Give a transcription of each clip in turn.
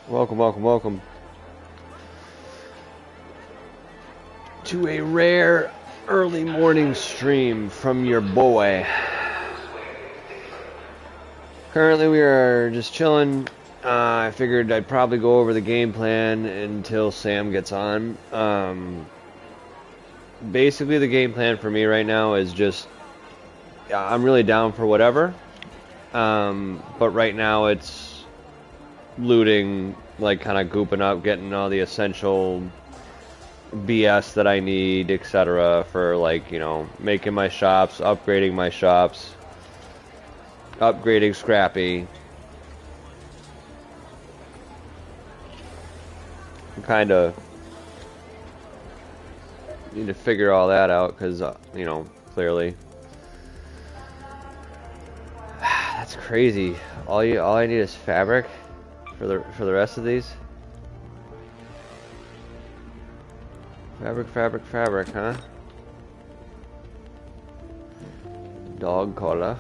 Welcome, welcome, welcome to a rare early morning stream from your boy. Currently we are just chilling. I figured I'd probably go over the game plan until Sam gets on. Basically the game plan for me right now is just, I'm really down for whatever. But right now it's looting, like kind of gooping up, getting all the essential BS that I need, etc. for, like, you know, making my shops, upgrading my shops, upgrading Scrappy. Kind of need to figure all that out because, you know, clearly that's crazy. All I need is fabric for the rest of these. Fabric, huh? Dog collar.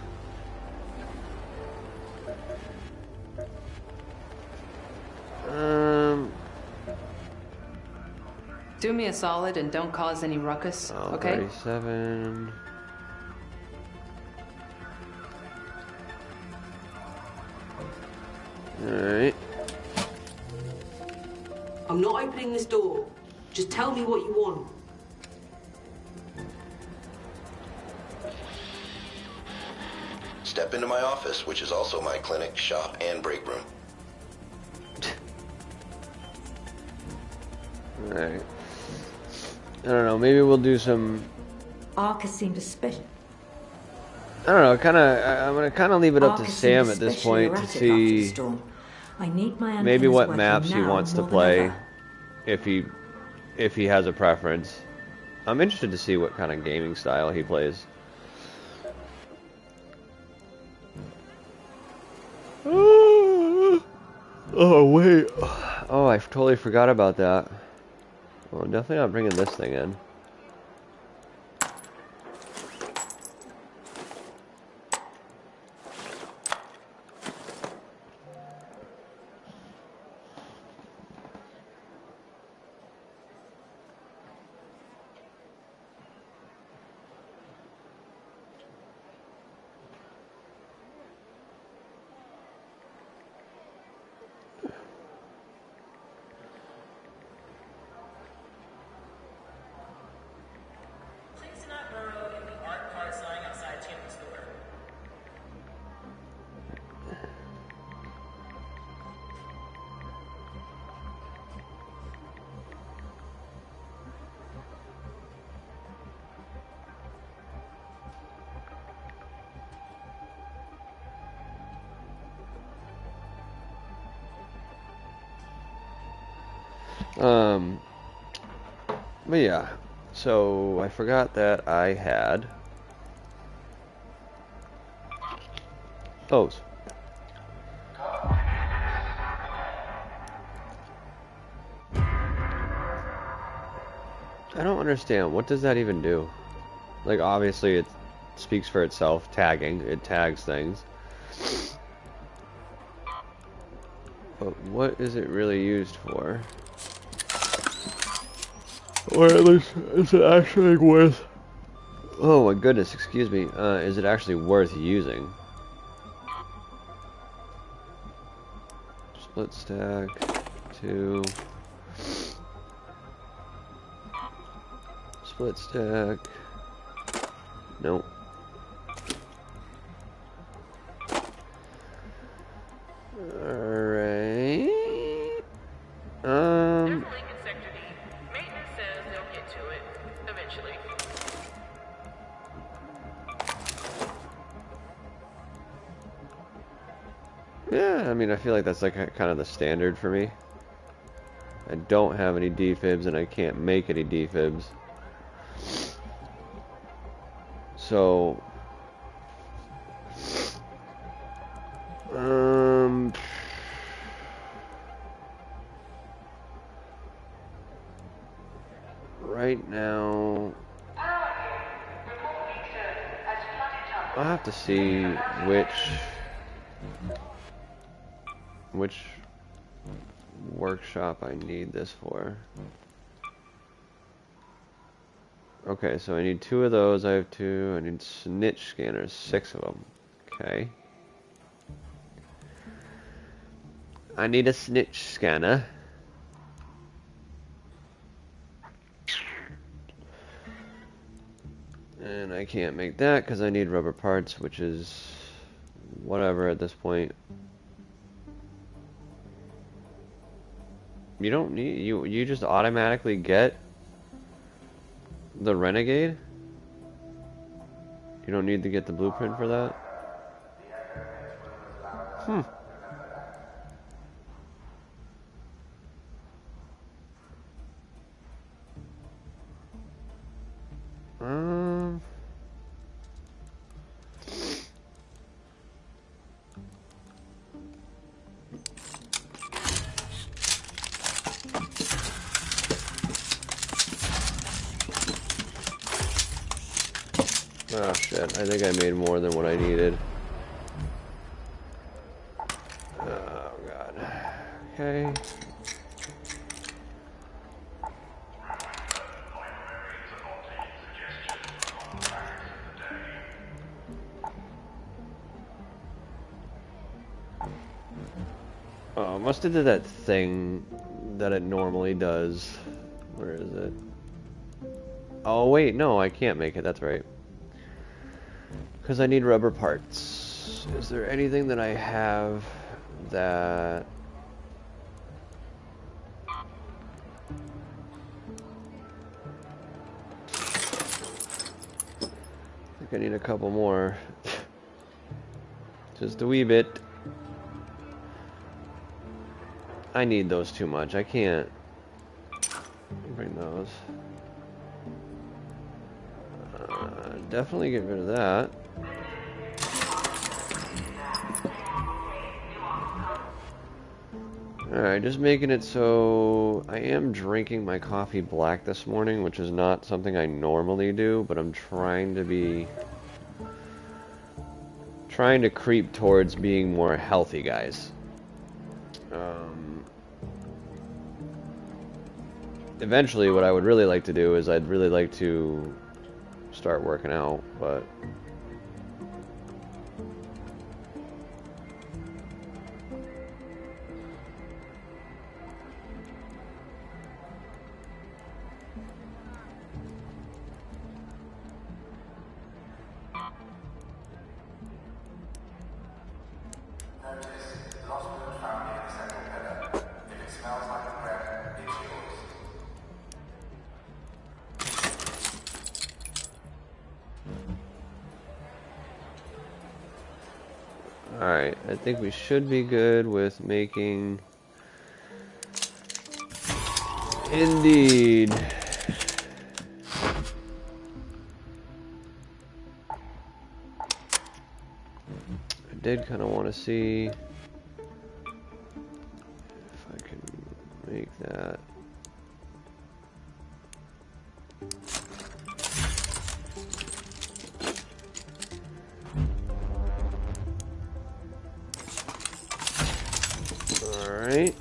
Do me a solid and don't cause any ruckus, okay? 37. Alright. I'm not opening this door. Just tell me what you want. Step into my office, which is also my clinic, shop, and break room. Alright. I don't know, maybe we'll do some... Arca seemed especially... I don't know, I'm gonna kinda leave it up to Sam at this point to see maybe what maps he wants to play, if he has a preference. I'm interested to see what kind of gaming style he plays. Oh wait, oh, I totally forgot about that. Well, I'm definitely not bringing this thing in. But yeah, so I forgot that I had those. I don't understand, what does that even do? Like, obviously it speaks for itself, tagging, it tags things. But what is it really used for? Or at least, is it actually worth... Oh my goodness, excuse me. Is it actually worth using? Split stack, 2. Split stack. Nope. Alright. Yeah, I mean, I feel like that's like kind of the standard for me. I don't have any defibs and I can't make any defibs. So, right now, I'll have to see which workshop I need this for? Okay, so I need 2 of those. I have 2. I need snitch scanners, 6 of them. Okay. I need a snitch scanner. And I can't make that because I need rubber parts, which is whatever at this point. You don't need, you just automatically get the Renegade? You don't need to get the blueprint for that? Hmm. Oh shit, I think I made more than what I needed. Oh god. Okay. Oh, must have did that thing that it normally does. Where is it? Oh wait, no, I can't make it, that's right. Because I need rubber parts. Is there anything that I have that... I think I need a couple more. Just a wee bit. I need those too much. I can't bring those. Definitely get rid of that. Alright, just making it so I am drinking my coffee black this morning, which is not something I normally do, but I'm trying to creep towards being more healthy, guys. Eventually, what I would really like to do is I'd really like to start working out, but alright, I think we should be good with making... Indeed. I did kind of want to see if I can make that. Alright.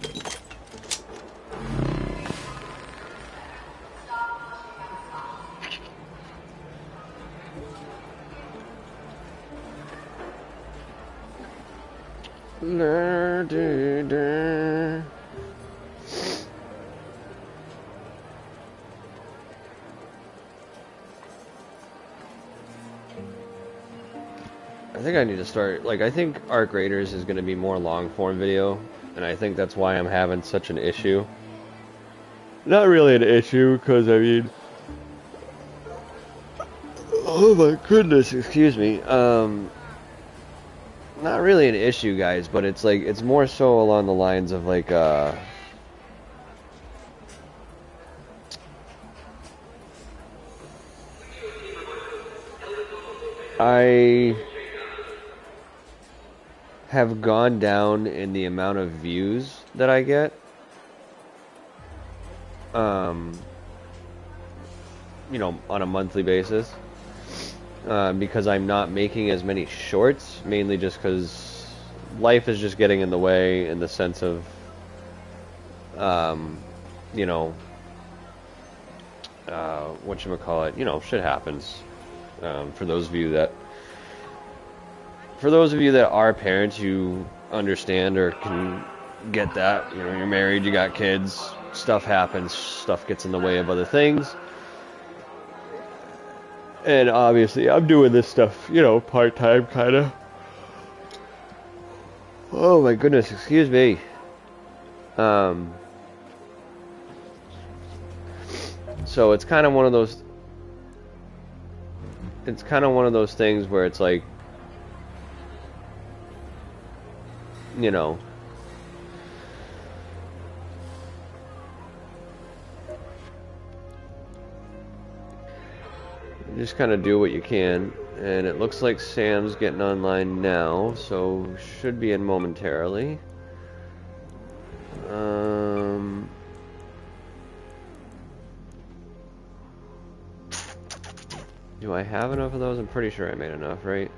I think I need to start, like, I think Arc Raiders is going to be more long-form video, and I think that's why I'm having such an issue. Not really an issue, because, I mean... Oh my goodness, excuse me. Not really an issue, guys, but it's like, it's more so along the lines of, like, I have gone down in the amount of views that I get. You know, on a monthly basis. Because I'm not making as many shorts, mainly just because life is just getting in the way in the sense of You know, whatchamacallit, you know, shit happens. For those of you that are parents, you understand or can get that. You know, you're married, you got kids, stuff happens, stuff gets in the way of other things. And obviously, I'm doing this stuff, you know, part-time, kind of. Oh my goodness, excuse me. So it's kind of one of those. It's kind of one of those things where it's like, you know, you just kind of do what you can. And it looks like Sam's getting online now, so should be in momentarily. Do I have enough of those? I'm pretty sure I made enough, right?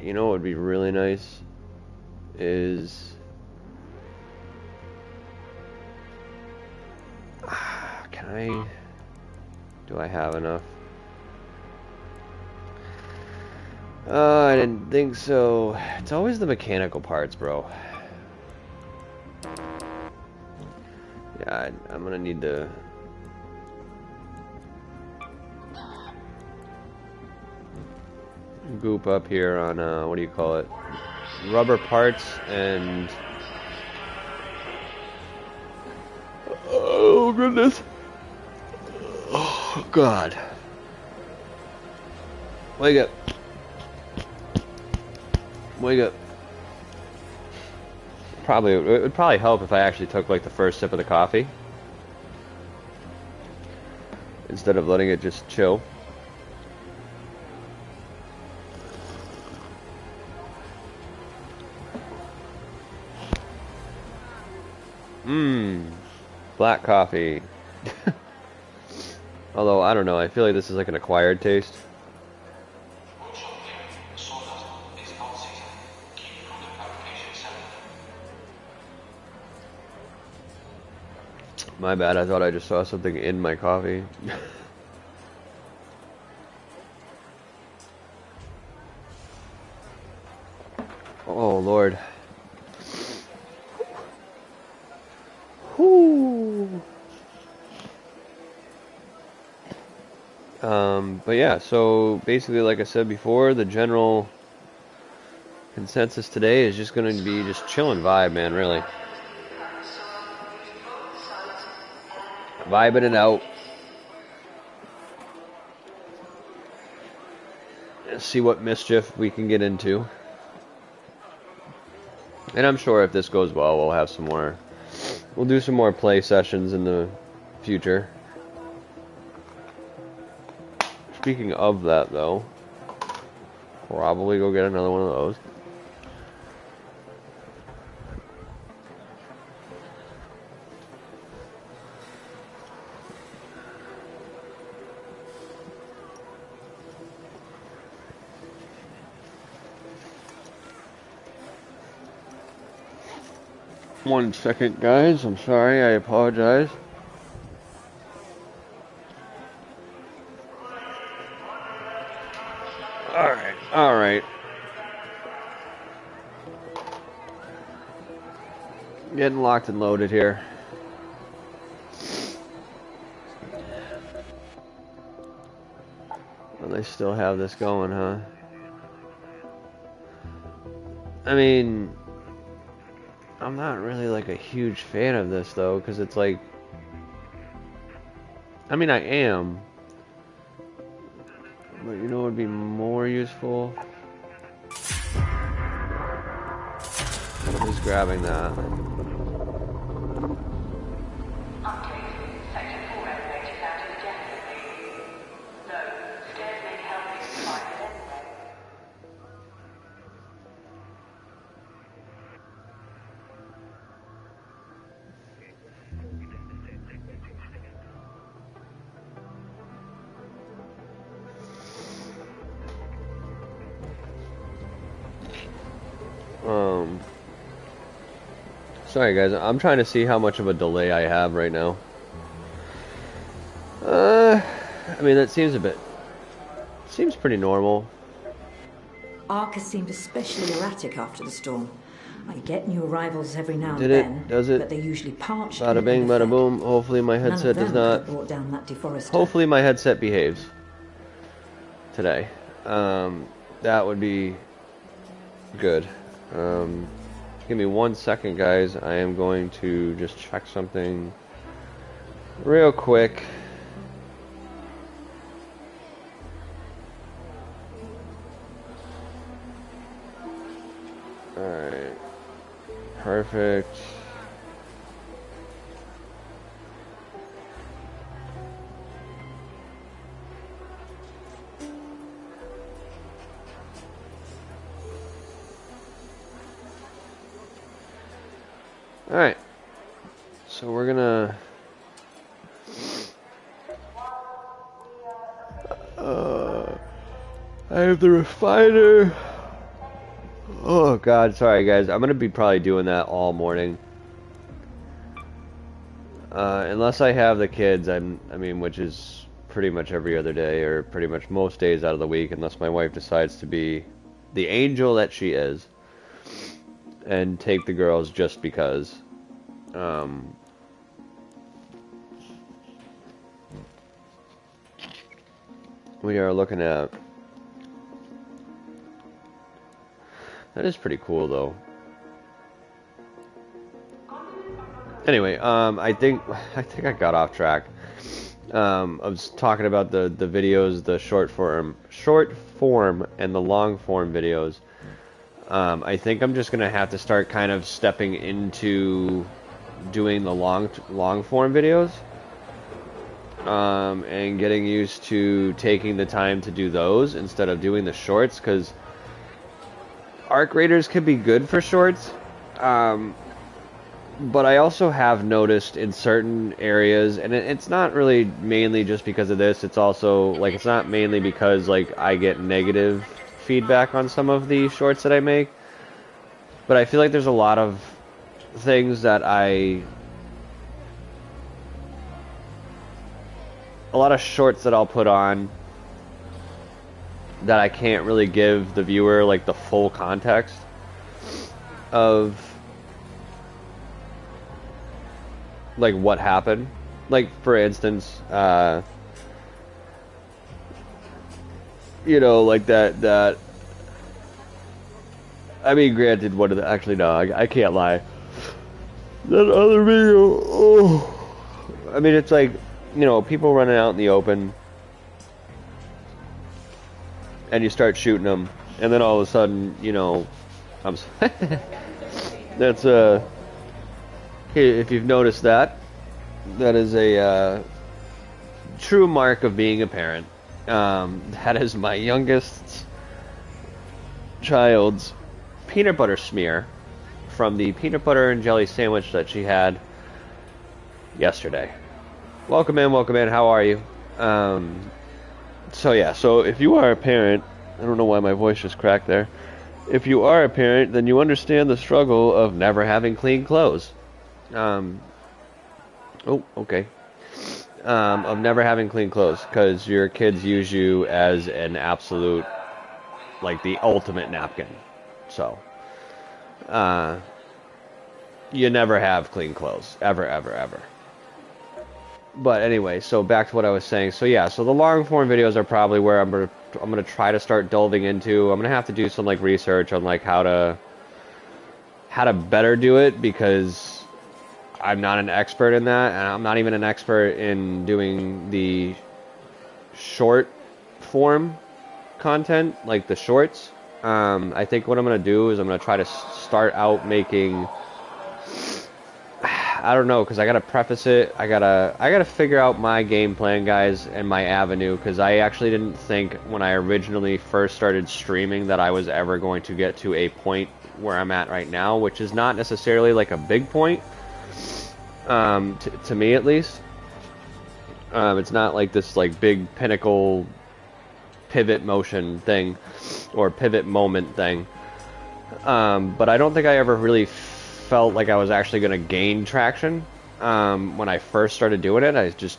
You know what would be really nice is... Can I... Do I have enough? I didn't think so. It's always the mechanical parts, bro. Yeah, I'm gonna need to... goop up here on, what do you call it? Rubber parts and... Oh, goodness. Oh, God. Wake up. Wake up. It would probably help if I actually took, like, the first sip of the coffee. Instead of letting it just chill. Black coffee. Although, I don't know, I feel like this is like an acquired taste. My bad, I thought I just saw something in my coffee. Oh, Lord. But yeah, so basically, like I said before, the general consensus today is just going to be just chilling vibe, man, really. Vibing it out. See what mischief we can get into. And I'm sure if this goes well, we'll have some more. We'll do some more play sessions in the future. Speaking of that, though, probably go get another one of those. One second, guys. I'm sorry. I apologize. All right. Getting locked and loaded here. Well, they still have this going, huh? I mean, I'm not really like a huge fan of this though, because it's like, I mean, I am, but you know what would be more useful? Just grabbing that. Sorry guys, I'm trying to see how much of a delay I have right now. I mean, that seems seems pretty normal. Arca seemed especially erratic after the storm. I get new arrivals every now and Did then, it? Does it? but they're usually parched. Bada bing, bada boom. Hopefully my headset does not. Brought down that deforester. Hopefully my headset behaves today. That would be good. Give me 1 second, guys. I am going to just check something real quick. Alright. Perfect. Alright. So we're gonna I have the refiner. Oh god, sorry guys. I'm gonna be probably doing that all morning. Unless I have the kids, I mean, which is pretty much every other day, or pretty much most days out of the week, unless my wife decides to be the angel that she is, and take the girls just because. We are looking at... That is pretty cool, though. Anyway, I think I got off track. I was talking about the videos, the short form and the long form videos. I think I'm just gonna have to start kind of stepping into doing the long form videos, and getting used to taking the time to do those instead of doing the shorts, because arc raiders can be good for shorts, but I also have noticed in certain areas, and it's not really mainly just because of this, it's also, like, it's not mainly because, like, I get negative feedback on some of the shorts that I make, but I feel like there's a lot of things that a lot of shorts that I'll put on that I can't really give the viewer, like, the full context of, like, what happened. Like, for instance, you know, like that I mean, granted, one of the, actually, no, I can't lie. That other video, oh, I mean, it's like, you know, people running out in the open, and you start shooting them, and then all of a sudden, you know, that's if you've noticed that is a true mark of being a parent. That is my youngest child's peanut butter smear from the peanut butter and jelly sandwich that she had yesterday. Welcome in, how are you? So yeah, so if you are a parent, I don't know why my voice just cracked there. If you are a parent, then you understand the struggle of never having clean clothes. Of never having clean clothes, because your kids use you as an absolute, like, the ultimate napkin. So, you never have clean clothes. Ever, ever, ever. But anyway, so back to what I was saying. So yeah, so the long form videos are probably where I'm gonna try to start delving into. I'm gonna have to do some, like, research on, like, how to better do it, because I'm not an expert in that, and I'm not even an expert in doing the short form content, like the shorts. I think what I'm gonna do is I'm gonna try to start out making, I don't know, because I gotta preface it. I gotta figure out my game plan, guys, and my avenue, because I actually didn't think when I originally first started streaming that I was ever going to get to a point where I'm at right now, which is not necessarily like a big point, to me at least. It's not like this, like, big pinnacle pivot motion thing or pivot moment thing, but I don't think I ever really felt like I was actually going to gain traction when I first started doing it. I just...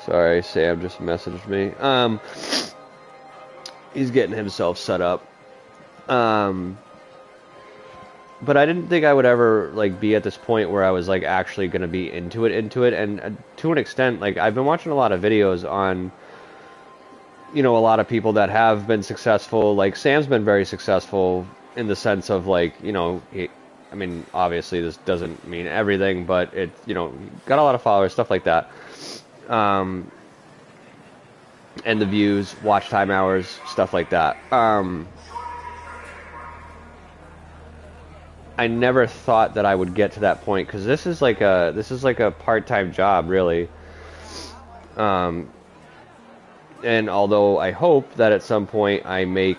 Sorry, Sam just messaged me. He's getting himself set up. But I didn't think I would ever like be at this point where I was like actually going to be into it, and to an extent, like I've been watching a lot of videos on, you know, a lot of people that have been successful. Like Sam's been very successful in the sense of like, you know, I mean, obviously this doesn't mean everything, but it, you know, got a lot of followers, stuff like that. And the views, watch time hours, stuff like that. I never thought that I would get to that point, because this is like a part-time job, really. And although I hope that at some point I make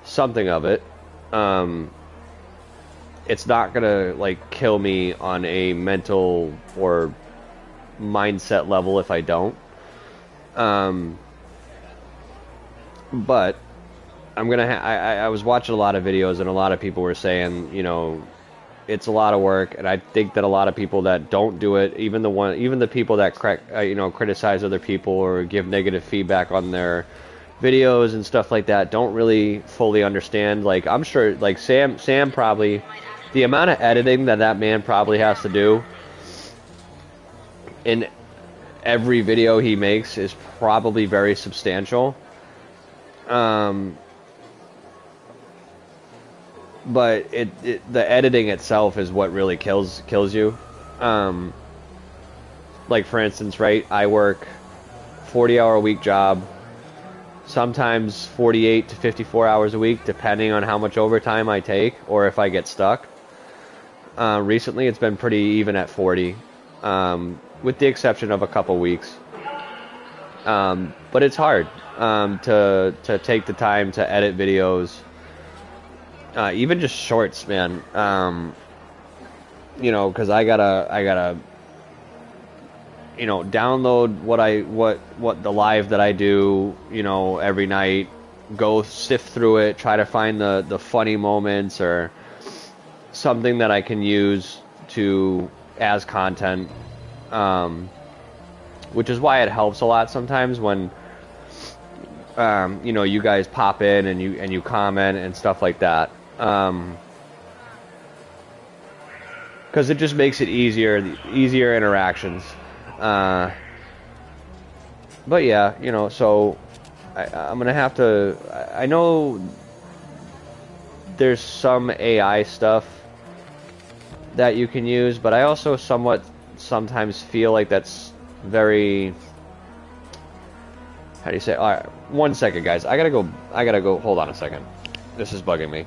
something of it, it's not gonna like kill me on a mental or mindset level if I don't. But I'm gonna. I was watching a lot of videos, and a lot of people were saying, you know, it's a lot of work, and I think that a lot of people that don't do it, even the people that you know, criticize other people or give negative feedback on their videos and stuff like that, don't really fully understand. Like I'm sure, like Sam probably, the amount of editing that man probably has to do in every video he makes is probably very substantial. But the editing itself is what really kills you. Like for instance, right? I work 40-hour-a-week job, sometimes 48 to 54 hours a week, depending on how much overtime I take or if I get stuck. Recently, it's been pretty even at 40. With the exception of a couple weeks. But it's hard to take the time to edit videos, even just shorts, man. You know, because I gotta, you know, download what the live that I do, you know, every night, go sift through it, try to find the funny moments or something that I can use as content. Which is why it helps a lot sometimes when, you know, you guys pop in and you comment and stuff like that. Because it just makes it easier interactions. But yeah, you know, so I'm gonna have to. I know there's some AI stuff that you can use, but I also sometimes feel like that's very, how do you say? All right, 1 second, guys. I gotta go. Hold on a second. This is bugging me.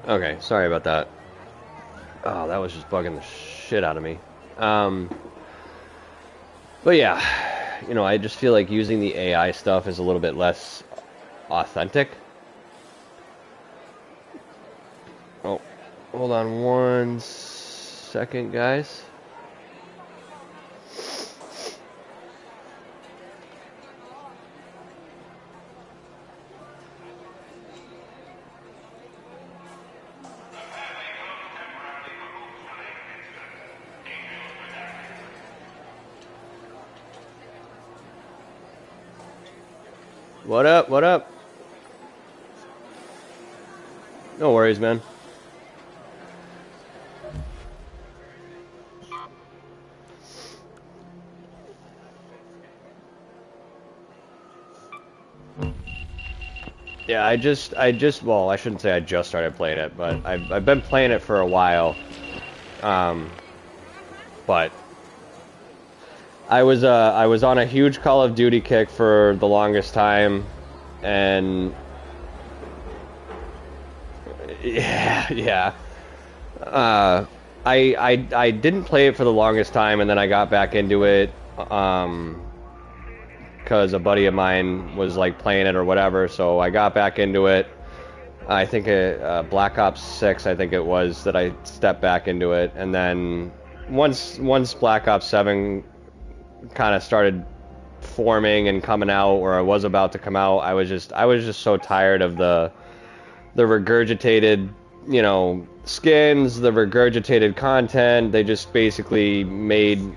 Okay, sorry about that. Oh, that was just bugging the shit out of me. But yeah, you know, I just feel like using the AI stuff is a little bit less authentic. Hold on 1 second, guys. What up? What up? No worries, man. Yeah, well, I shouldn't say I just started playing it, but I've been playing it for a while. But I was on a huge Call of Duty kick for the longest time, and yeah. I didn't play it for the longest time, and then I got back into it, because a buddy of mine was like playing it or whatever, so I got back into it. I think Black Ops 6, I think it was, that I stepped back into it, and then once Black Ops 7 kind of started forming and coming out, or I was about to come out, I was just so tired of the regurgitated, skins, the regurgitated content. They just basically made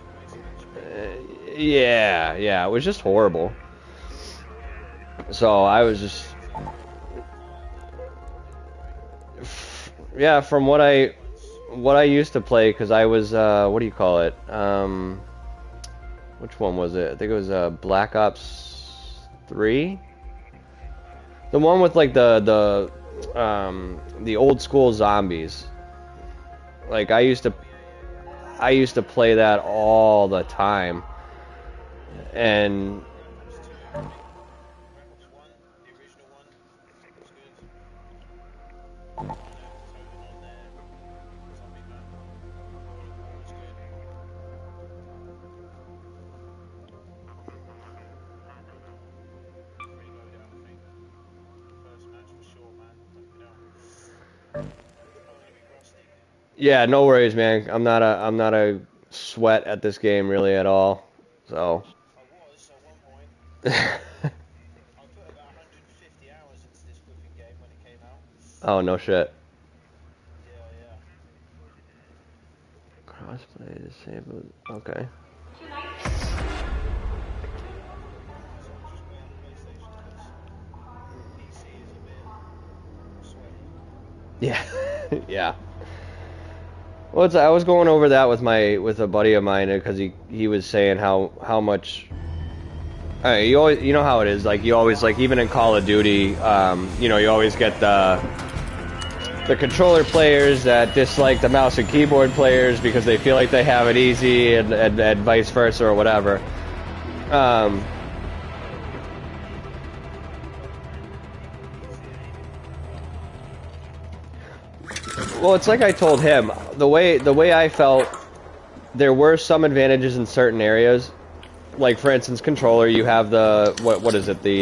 yeah, it was just horrible. So I was just, yeah, from what I used to play, because I was, what do you call it? Which one was it? I think it was Black Ops 3? The one with like the old school zombies. Like I used to play that all the time. And yeah, no worries, man. I'm not a sweat at this game really at all. So oh, no shit. Crossplay disabled. Okay. Yeah. Yeah. Well, I was going over that with a buddy of mine, because he was saying how much. You always, you know how it is. Like you always, like, even in Call of Duty, you always get the controller players that dislike the mouse and keyboard players because they feel like they have it easy, and vice versa, or whatever. Well, it's like I told him, the way I felt, there were some advantages in certain areas. Like, for instance, controller, you have the, what is it, the,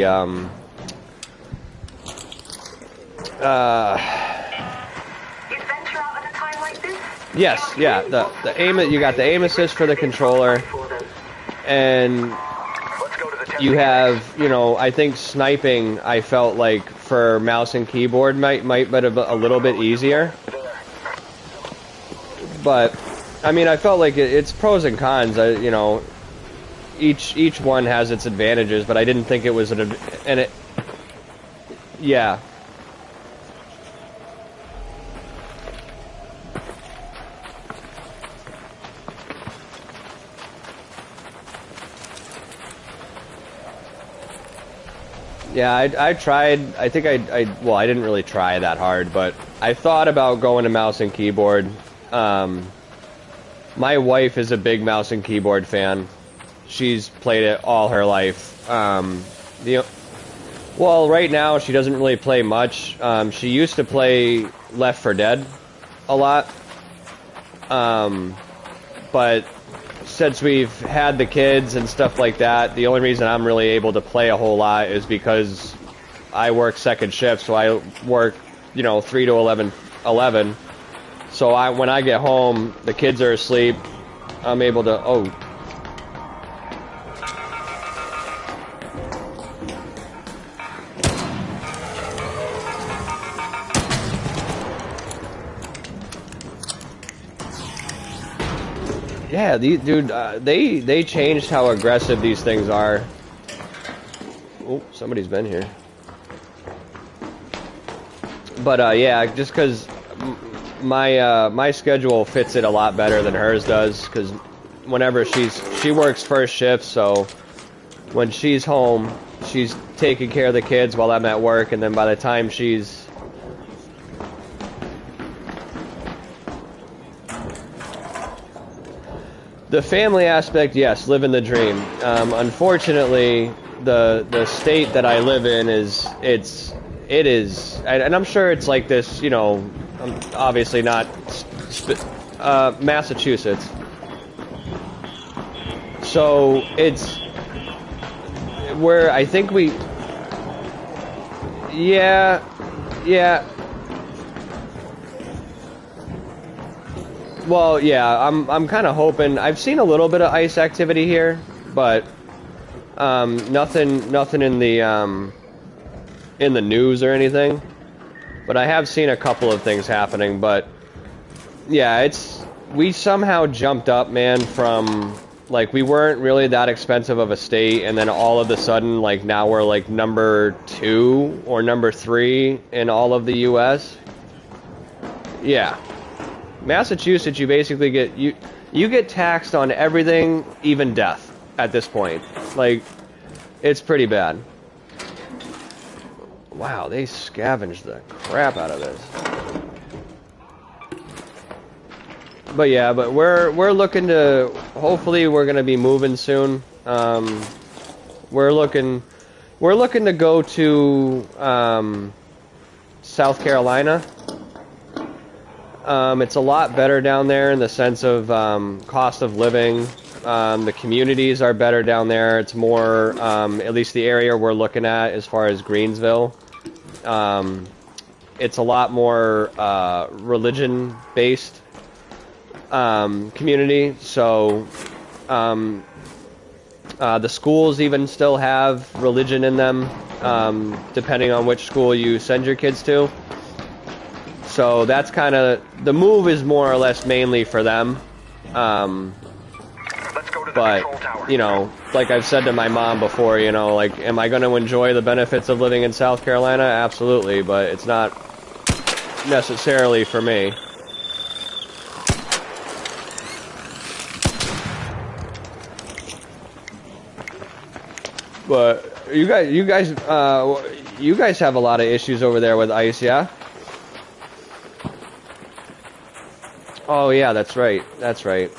yes, yeah, the aim, you got the aim assist for the controller, and you have, I think sniping, I felt like for mouse and keyboard might be a little bit easier. But I mean, I felt like it's pros and cons. Each one has its advantages, but I didn't think it was yeah. Yeah, I tried. I think well, I didn't really try that hard, but I thought about going to mouse and keyboard. My wife is a big mouse and keyboard fan. She's played it all her life. Well, right now she doesn't really play much. She used to play Left 4 Dead a lot. But since we've had the kids and stuff like that, the only reason I'm really able to play a whole lot is because I work second shift, so I work, 3 to 11. So when I get home, the kids are asleep. I'm able to. Oh. Yeah, dude, they changed how aggressive these things are. Oh, somebody's been here. But yeah, just because my schedule fits it a lot better than hers does. Because whenever she works first shift, so when she's home, she's taking care of the kids while I'm at work, and then by the time she's the family aspect, yes, living the dream. Unfortunately, the state that I live in it is, and I'm sure it's like this. You know, obviously not Massachusetts. So it's where I think we, yeah. Well, yeah, I'm kind of hoping. I've seen a little bit of ice activity here, but nothing in the news or anything. But I have seen a couple of things happening. But yeah, we somehow jumped up, man, from like we weren't really that expensive of a state, and then all of a sudden, like now we're like number 2 or number 3 in all of the U.S. Yeah. Massachusetts, you basically get you get taxed on everything, even death, at this point. Like, it's pretty bad. Wow, they scavenged the crap out of this. But yeah, but we're looking to, hopefully we're gonna be moving soon. We're looking to go to South Carolina. It's a lot better down there in the sense of cost of living. The communities are better down there. It's more, at least the area we're looking at as far as Greensville. It's a lot more religion-based community. So the schools even still have religion in them, depending on which school you send your kids to. So that's kind of, the move is more or less mainly for them. But, you know, like I've said to my mom before, you know, like, am I going to enjoy the benefits of living in South Carolina? Absolutely, but it's not necessarily for me. But you guys have a lot of issues over there with ice, yeah? Oh yeah, that's right. That's right.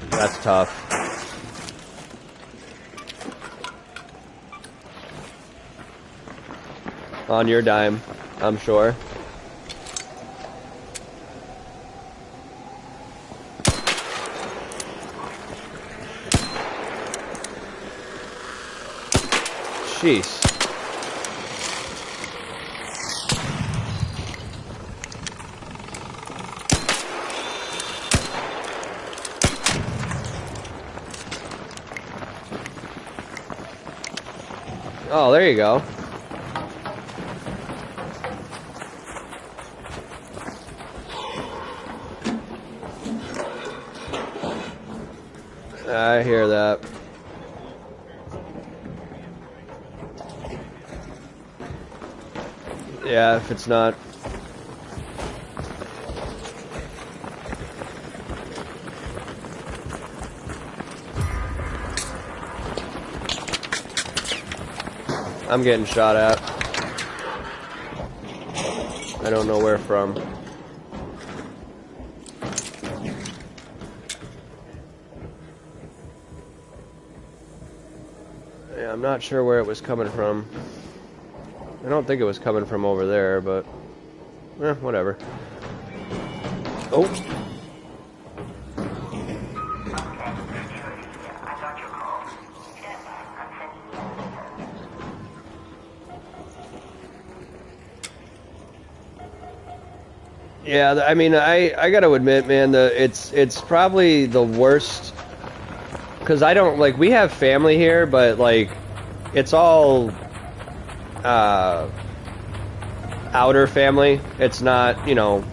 That's tough. On your dime, I'm sure. Jeez. Oh, there you go. I hear that. Yeah, if it's not. I'm getting shot at. I don't know where from. Yeah, I'm not sure where it was coming from. I don't think it was coming from over there, but whatever. Oh. Yeah, I mean, I gotta admit, man, it's probably the worst, because I don't, like, we have family here, but, like, it's all, outer family. It's not, you know,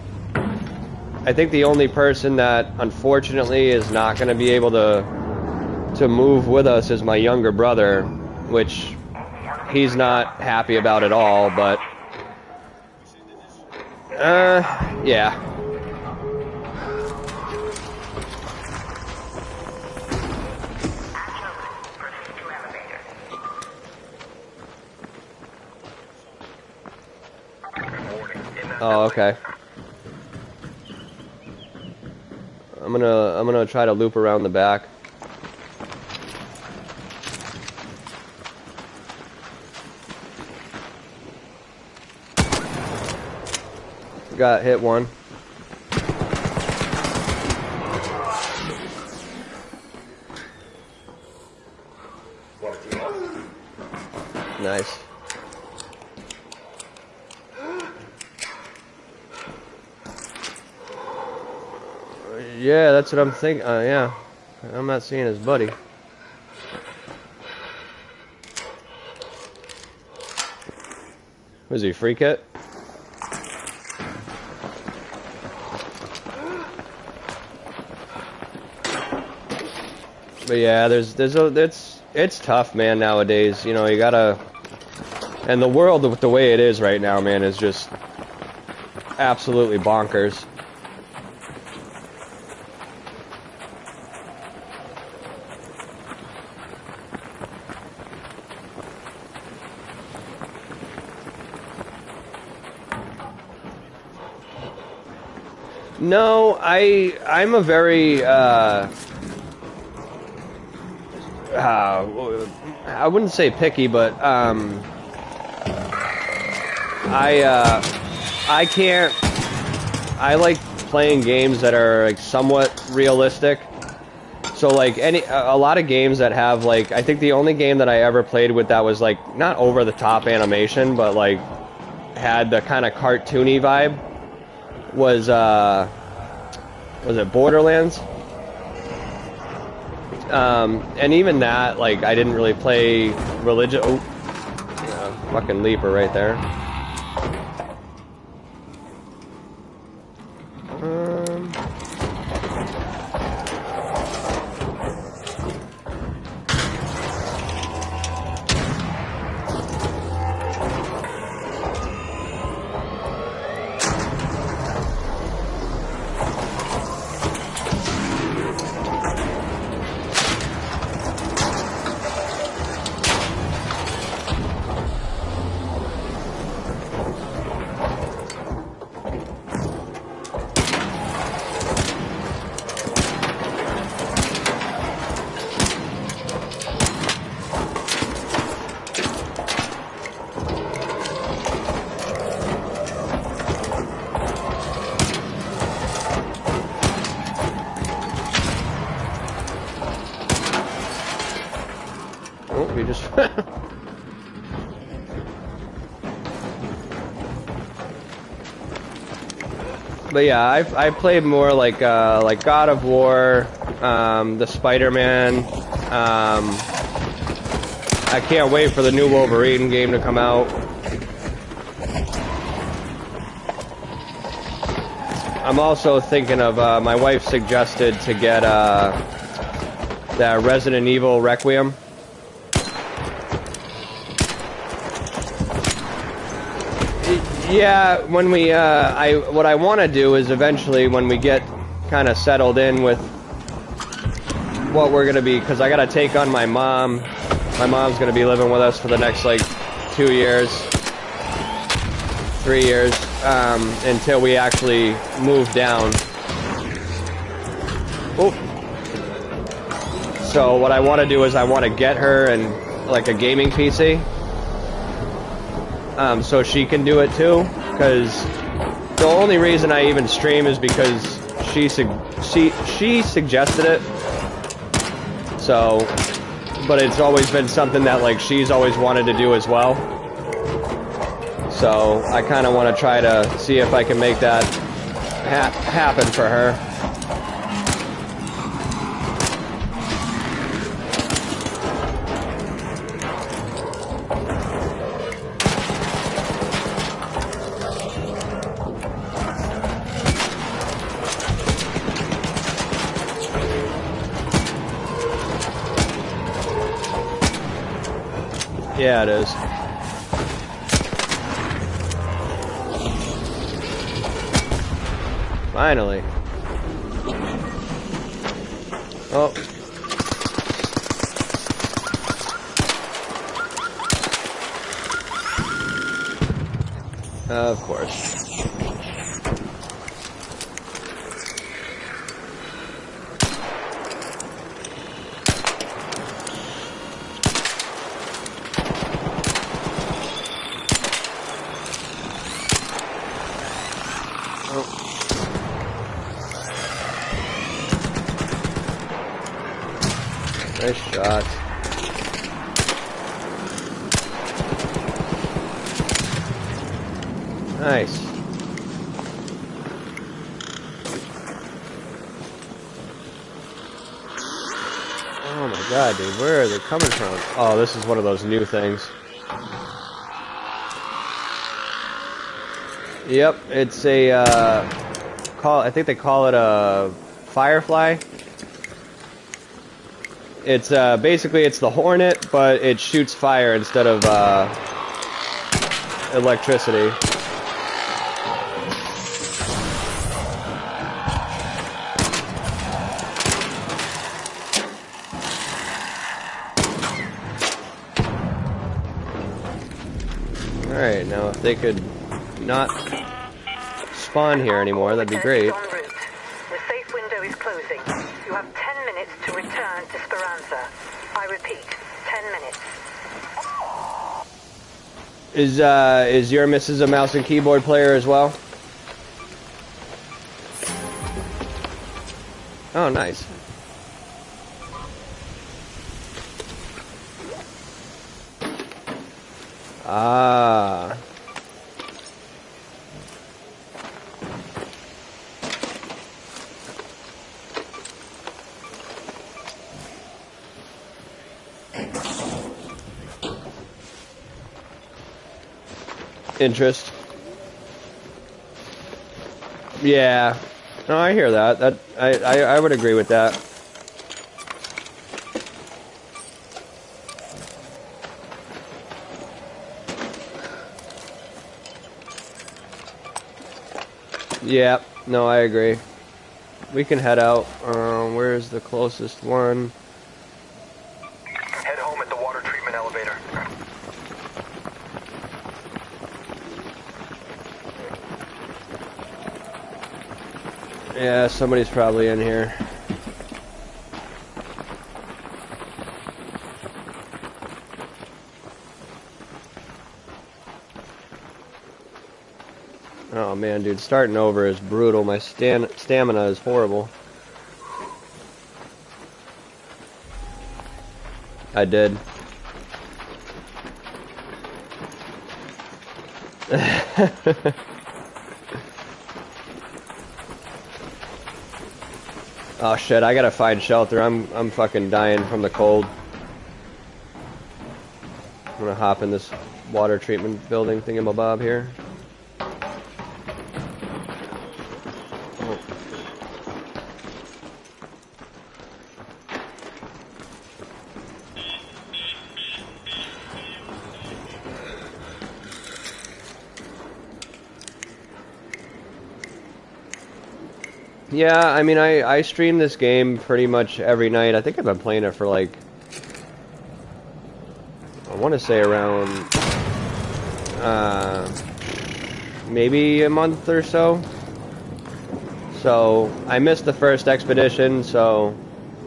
I think the only person that, unfortunately, is not gonna be able to move with us is my younger brother, which he's not happy about at all, but, yeah. Oh, okay. I'm gonna try to loop around the back. Got hit one. Nice. Yeah, that's what I'm thinking. Yeah. I'm not seeing his buddy. Was he free kit? But yeah, it's tough, man, nowadays. You know, you gotta, and the world with the way it is right now, man, is just absolutely bonkers. No, I'm a very I wouldn't say picky, but I can't. I like playing games that are like somewhat realistic. So like a lot of games that have like, I think the only game that I ever played with that was like not over the top animation, but like had the kind of cartoony vibe was it Borderlands? And even that, like, I didn't really play religion. Oh, yeah, fucking leaper right there. But yeah, I played more like God of War, the Spider-Man. I can't wait for the new Wolverine game to come out. I'm also thinking of, my wife suggested to get that Resident Evil Requiem. Yeah, when we, what I want to do is eventually, when we get kind of settled in with what we're going to be, because I got to take on my mom. My mom's going to be living with us for the next, like, 2 years, 3 years, until we actually move down. Oop. So what I want to do is I want to get her and like a gaming PC. So she can do it too, because the only reason I even stream is because she suggested it. So, but it's always been something that like she's always wanted to do as well. So I kind of want to try to see if I can make that happen for her. Yeah, it is. Finally. Oh. Of course. Nice shot. Nice. Oh my god, dude, where are they coming from? Oh, this is one of those new things. Yep, it's a, I think they call it a Firefly. It's, basically it's the Hornet, but it shoots fire instead of, electricity. Alright, now if they could not spawn here anymore, that'd be great. The safe window is closing. You have 10 minutes to return to Speranza. I repeat, 10 minutes. Is your Mrs. a mouse and keyboard player as well? Oh, nice. Ah. Interest. Yeah. No, I hear that. I would agree with that. Yeah, no, I agree. We can head out. Where's the closest one? Head home at the water treatment elevator. Yeah, somebody's probably in here. Oh man, dude, starting over is brutal. My stamina is horrible. I did. Oh shit, I gotta find shelter. I'm fucking dying from the cold. I'm gonna hop in this water treatment building thingamabob here. Oh. Yeah, I mean, I stream this game pretty much every night. I think I've been playing it for like, I want to say around, maybe a month or so. So, I missed the first expedition, so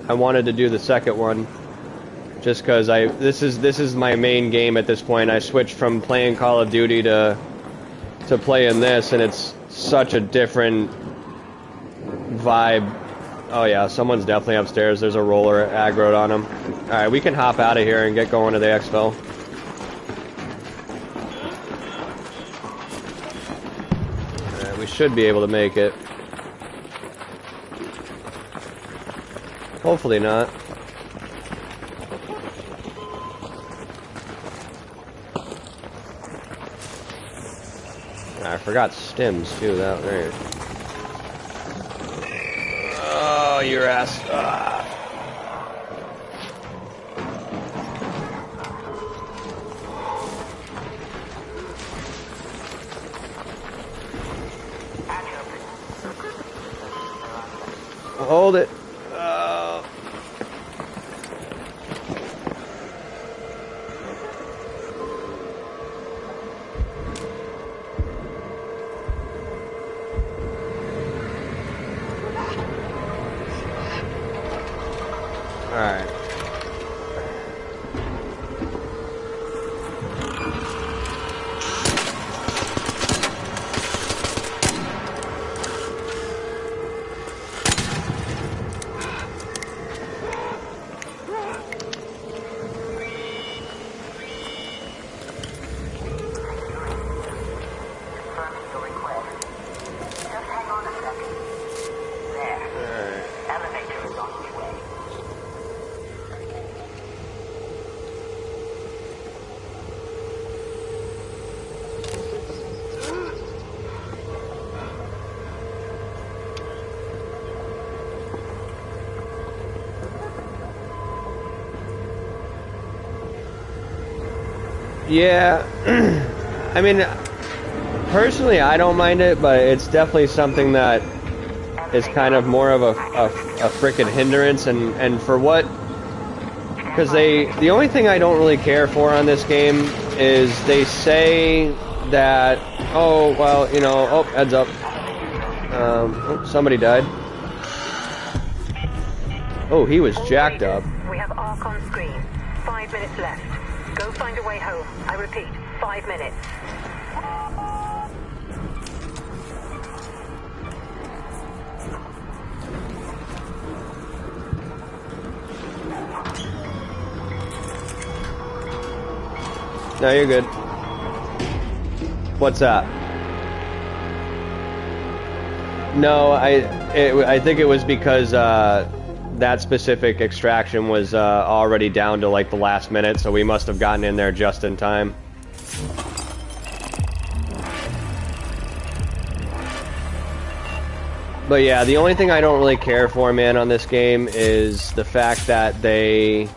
I wanted to do the second one. Just because this is my main game at this point. I switched from playing Call of Duty to playing this, and it's such a different vibe. Oh yeah, someone's definitely upstairs. There's a roller aggroed on him. Alright, we can hop out of here and get going to the exfil. We should be able to make it. Hopefully not. I forgot stims too. That there. Oh, your ass. Ah. Hold it. Alright. Yeah, I mean, personally, I don't mind it, but it's definitely something that is kind of more of a frickin' hindrance, and for what? Because the only thing I don't really care for on this game is they say that, oh, well, you know, oh, heads up, oh, somebody died. Oh, he was jacked up. We have ARC on screen. 5 minutes left. Go find a way home. I repeat, 5 minutes. No, you're good. What's that? No, I think it was because that specific extraction was already down to like the last minute, so we must have gotten in there just in time. But yeah, the only thing I don't really care for, man, on this game is the fact that they,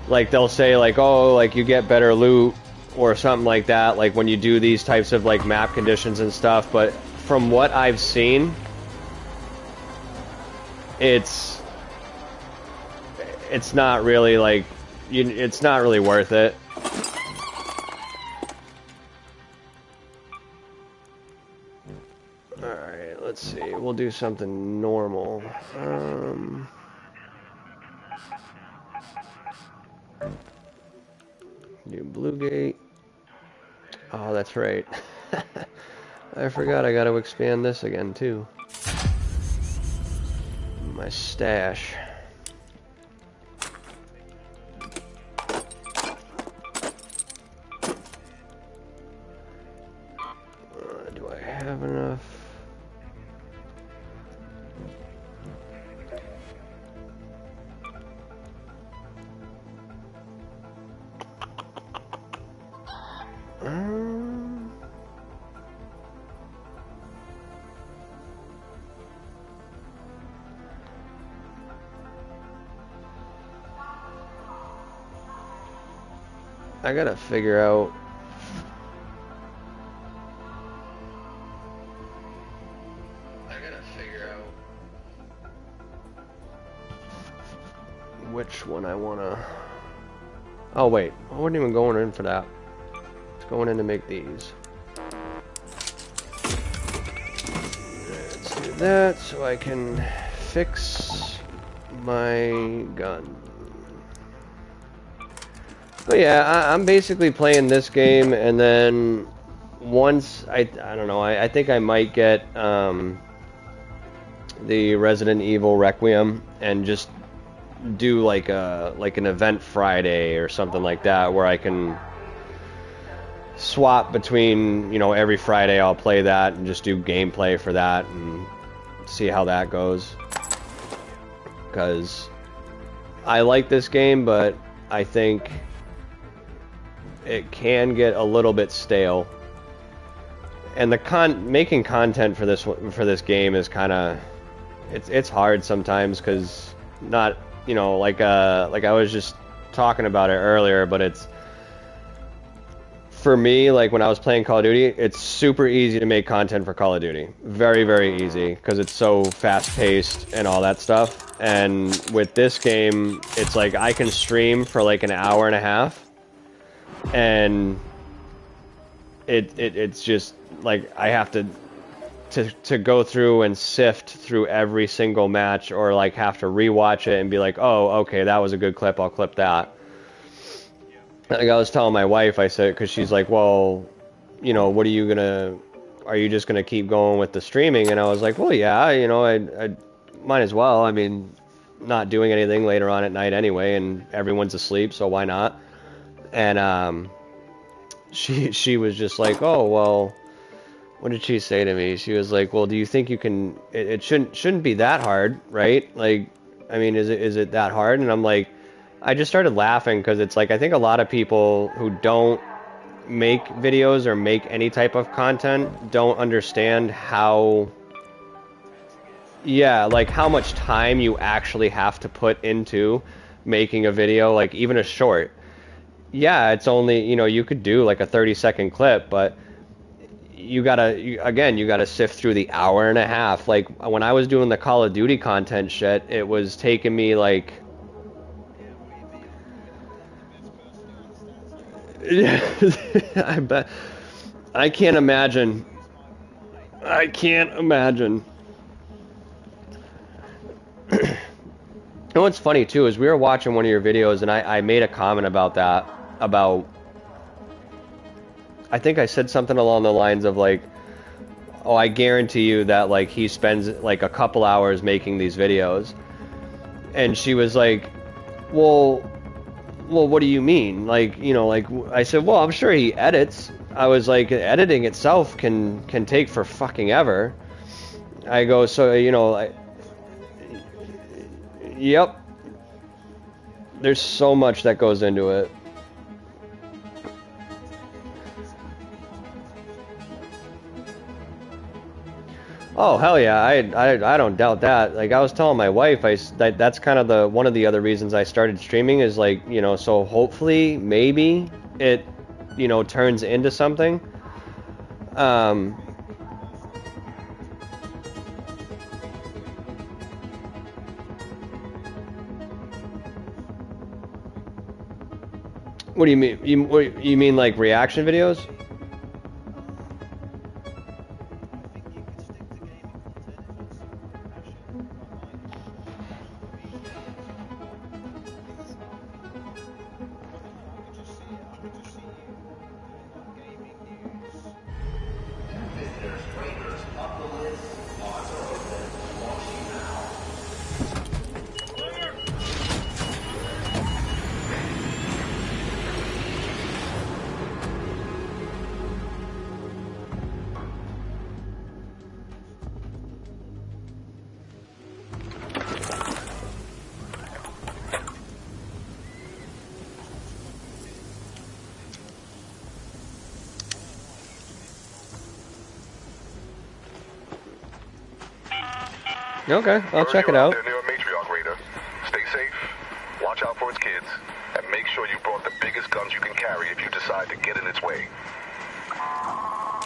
like, they'll say like, oh, like you get better loot or something like that, like when you do these types of like map conditions and stuff, but from what I've seen, it's not really like, it's not really worth it. Alright, let's see. We'll do something normal. Do Blue Gate. Oh, that's right. I forgot I gotta expand this again, too. My stash. Do I have enough? I gotta figure out. Which one I wanna. Oh wait, I wasn't even going in for that. It's going in to make these. Let's do that so I can fix my gun. But yeah, I'm basically playing this game, and then once I don't know, I think I might get the Resident Evil Requiem and just do like an event Friday or something like that, where I can swap between, you know, every Friday I'll play that and just do gameplay for that and see how that goes. because I like this game, but I think it can get a little bit stale. And the making content for this game is kind of it's hard sometimes, because not, you know, like I was just talking about it earlier, but it's, for me, like when I was playing Call of Duty, it's super easy to make content for Call of Duty. Very, very easy, because it's so fast-paced and all that stuff. And with this game, it's like I can stream for like an hour and a half, and it's just like I have to go through and sift through every single match, or like have to rewatch it and be like, oh, okay, that was a good clip, I'll clip that. Like I was telling my wife, I said, because she's like, well, you know, what are you are you just gonna keep going with the streaming? And I was like, well, yeah, you know, I might as well. I mean, not doing anything later on at night anyway, and everyone's asleep, so why not? And she was just like, oh, well, what did she say to me? She was like, well, do you think you can, it shouldn't be that hard, right? Like, I mean, is it that hard? And I'm like, I just started laughing, because it's like, I think a lot of people who don't make videos or make any type of content don't understand how, yeah, like how much time you actually have to put into making a video, like even a short. Yeah, it's only, you know, you could do like a 30-second clip, but you gotta sift through the hour and a half. Like when I was doing the Call of Duty content shit, it was taking me like, I bet, I can't imagine. You know what's funny too is we were watching one of your videos, and I made a comment about that, about, I think I said something along the lines of like, oh, I guarantee you that like he spends like a couple hours making these videos. And she was like, well, what do you mean? Like, you know, like, I said, well, I'm sure he edits. I was like, editing itself can take for fucking ever. I go, so, you know, yep. There's so much that goes into it. Oh, hell yeah, I don't doubt that. Like, I was telling my wife, that's kind of one of the other reasons I started streaming, is like, you know, so hopefully, maybe it, you know, turns into something. What do you mean? You mean like reaction videos? Okay, I'll check it out. They're near a matriarch raider. Stay safe, watch out for its kids, and make sure you brought the biggest guns you can carry if you decide to get in its way. A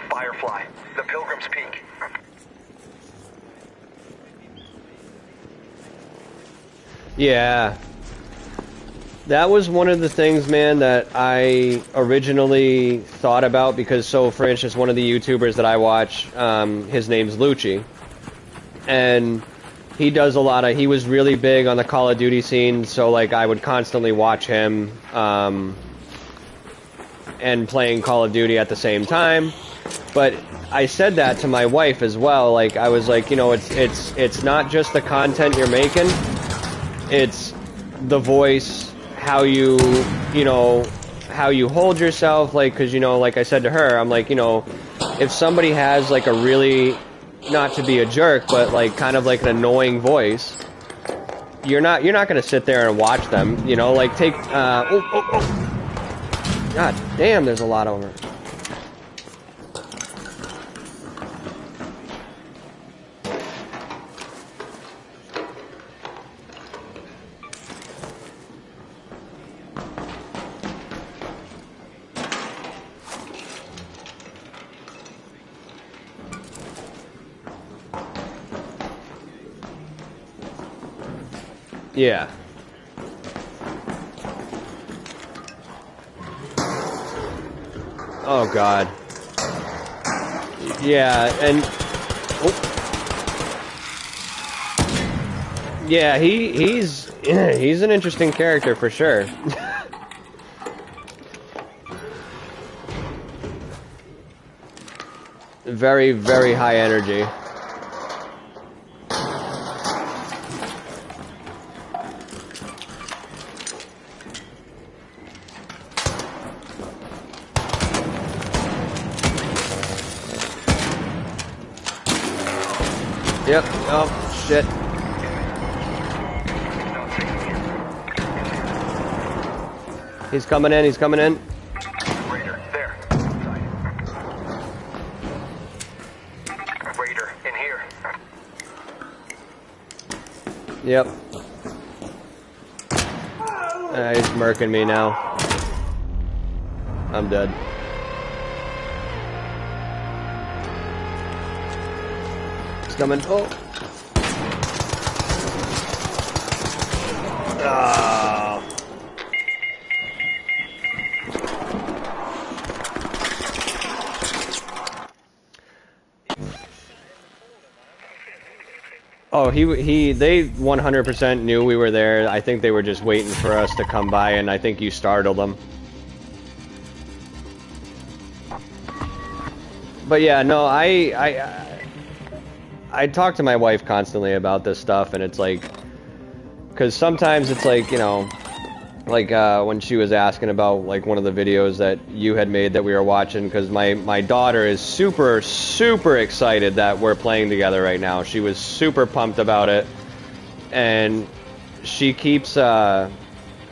Firefly, the Pilgrim's Peak. Yeah. That was one of the things, man, that I originally thought about, because, so, for instance, one of the YouTubers that I watch, his name's Lucci, and he does he was really big on the Call of Duty scene, so, like, I would constantly watch him, and playing Call of Duty at the same time, but I said that to my wife as well. Like, I was like, you know, it's not just the content you're making, it's the voice, how you hold yourself, like, because, you know, like I said to her, I'm like, you know, if somebody has like a really not to be a jerk, but like kind of like an annoying voice, you're not gonna sit there and watch them, you know, like take God damn, there's a lot over. Yeah. Oh God. Yeah, and yeah, he's an interesting character for sure. Very, very high energy. Yep. Oh, shit. He's coming in, he's coming in. Raider, there. Raider, in here. Yep. He's murking me now. I'm dead. He's coming. Oh. Ah. Oh, they 100% knew we were there. I think they were just waiting for us to come by, and I think you startled them. But yeah, no, I talk to my wife constantly about this stuff, and it's like, because sometimes it's like, you know, like when she was asking about like one of the videos that you had made that we were watching, because my daughter is super excited that we're playing together right now. She was super pumped about it, and she keeps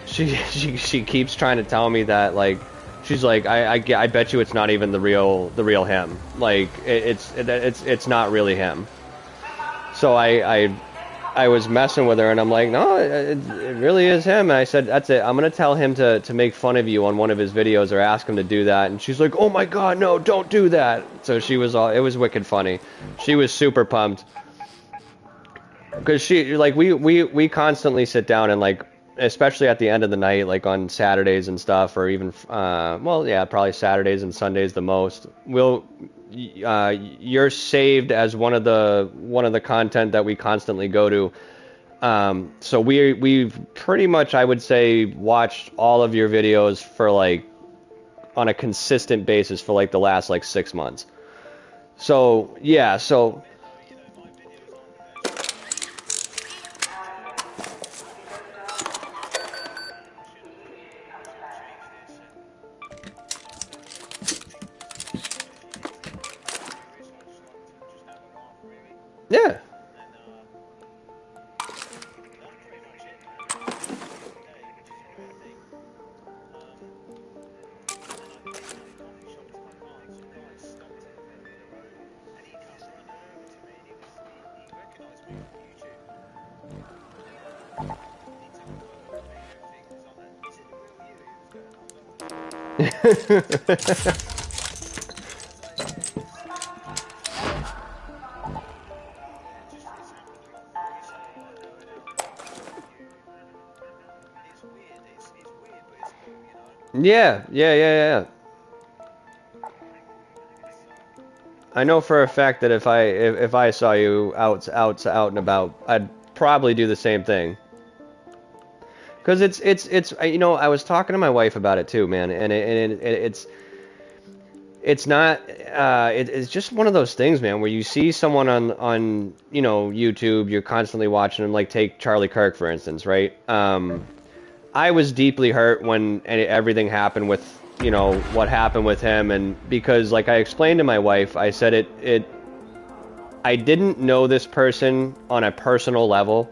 she keeps trying to tell me that, like, she's like, I bet you it's not even the real him, like it's not really him. So I was messing with her, and I'm like, no, it really is him. And I said, that's it. I'm going to tell him to make fun of you on one of his videos, or ask him to do that. And she's like, oh my God, no, don't do that. So she was it was wicked funny. She was super pumped. Because she, like, we constantly sit down and, like, especially at the end of the night, like on Saturdays and stuff, or even, well, yeah, probably Saturdays and Sundays the most, you're saved as one of the content that we constantly go to. So we've pretty much, I would say, watched all of your videos for like on a consistent basis for like the last like 6 months. So yeah, so yeah. Yeah. I know for a fact that if I saw you out and about, I'd probably do the same thing. Because it's you know, I was talking to my wife about it too, man, and it's not it's just one of those things, man, where you see someone on you know, YouTube, you're constantly watching them, like take Charlie Kirk for instance, right? I was deeply hurt when everything happened with, you know, what happened with him, and because, like I explained to my wife, I said I didn't know this person on a personal level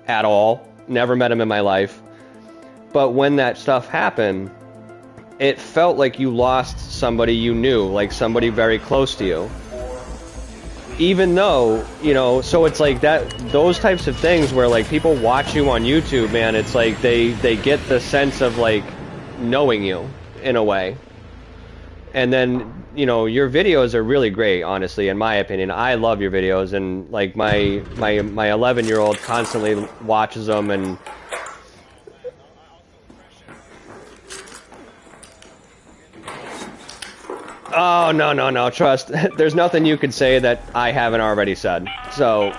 at all. Never met him in my life. But when that stuff happened, it felt like you lost somebody you knew, like somebody very close to you. Even though, you know, so it's like that, those types of things where like people watch you on YouTube, man, it's like they get the sense of like knowing you in a way. And then, you know, your videos are really great, honestly, in my opinion. I love your videos, and like my 11-year-old constantly watches them. And oh, no, trust. There's nothing you could say that I haven't already said. So,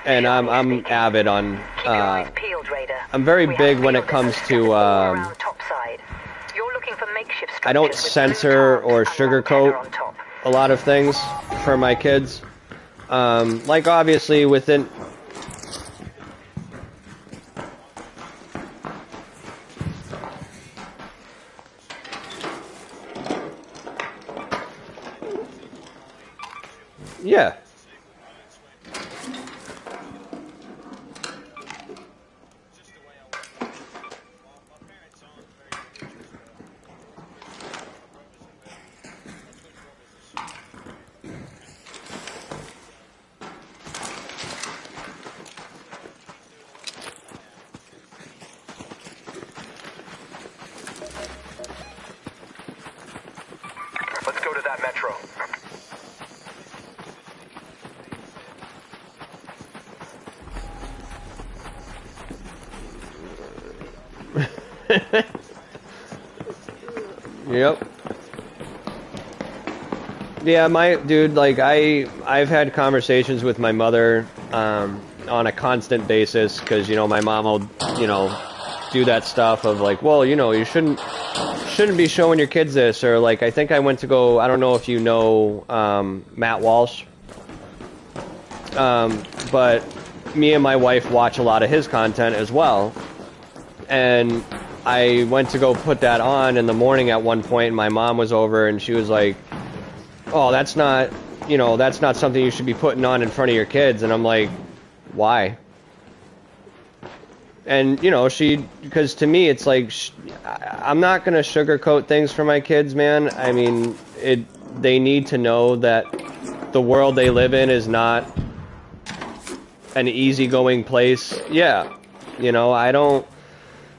and I'm avid on, Keep your eyes peeled, Raider. I'm very We big have when it field comes defenses to, around topside. You're looking for makeshift I don't structures with censor blue or tarps and an sugarcoat antenna on top. a lot of things for my kids. Like obviously within... Yeah. Let's go to that metro. Yep. Yeah, my dude, like I've had conversations with my mother on a constant basis, because you know my mom will, you know, do that stuff of like, well, you know, you shouldn't be showing your kids this, or like I think I went to go, I don't know if you know Matt Walsh, but me and my wife watch a lot of his content as well, and I went to go put that on in the morning at one point, and my mom was over, and she was like, oh, that's not, you know, that's not something you should be putting on in front of your kids. And I'm like, why? And, you know, because to me, it's like, I'm not going to sugarcoat things for my kids, man. I mean, they need to know that the world they live in is not an easygoing place. Yeah. You know,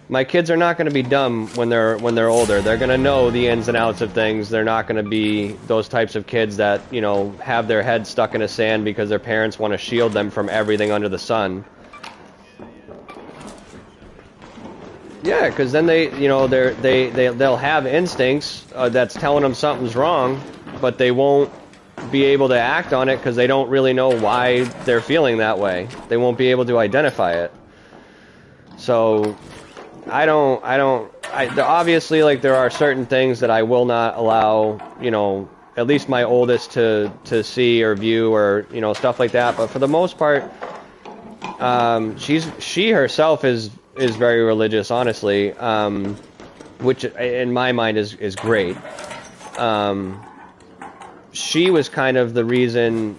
my kids are not going to be dumb when they're older. They're going to know the ins and outs of things. They're not going to be those types of kids that, you know, have their head stuck in the sand because their parents want to shield them from everything under the sun. Yeah, because then they, you know, they'll have instincts that's telling them something's wrong, but they won't be able to act on it because they don't really know why they're feeling that way. They won't be able to identify it. So obviously, like, there are certain things that I will not allow, you know, at least my oldest to see or view, or, you know, stuff like that. But for the most part, she herself is very religious, honestly, which in my mind is great. She was kind of the reason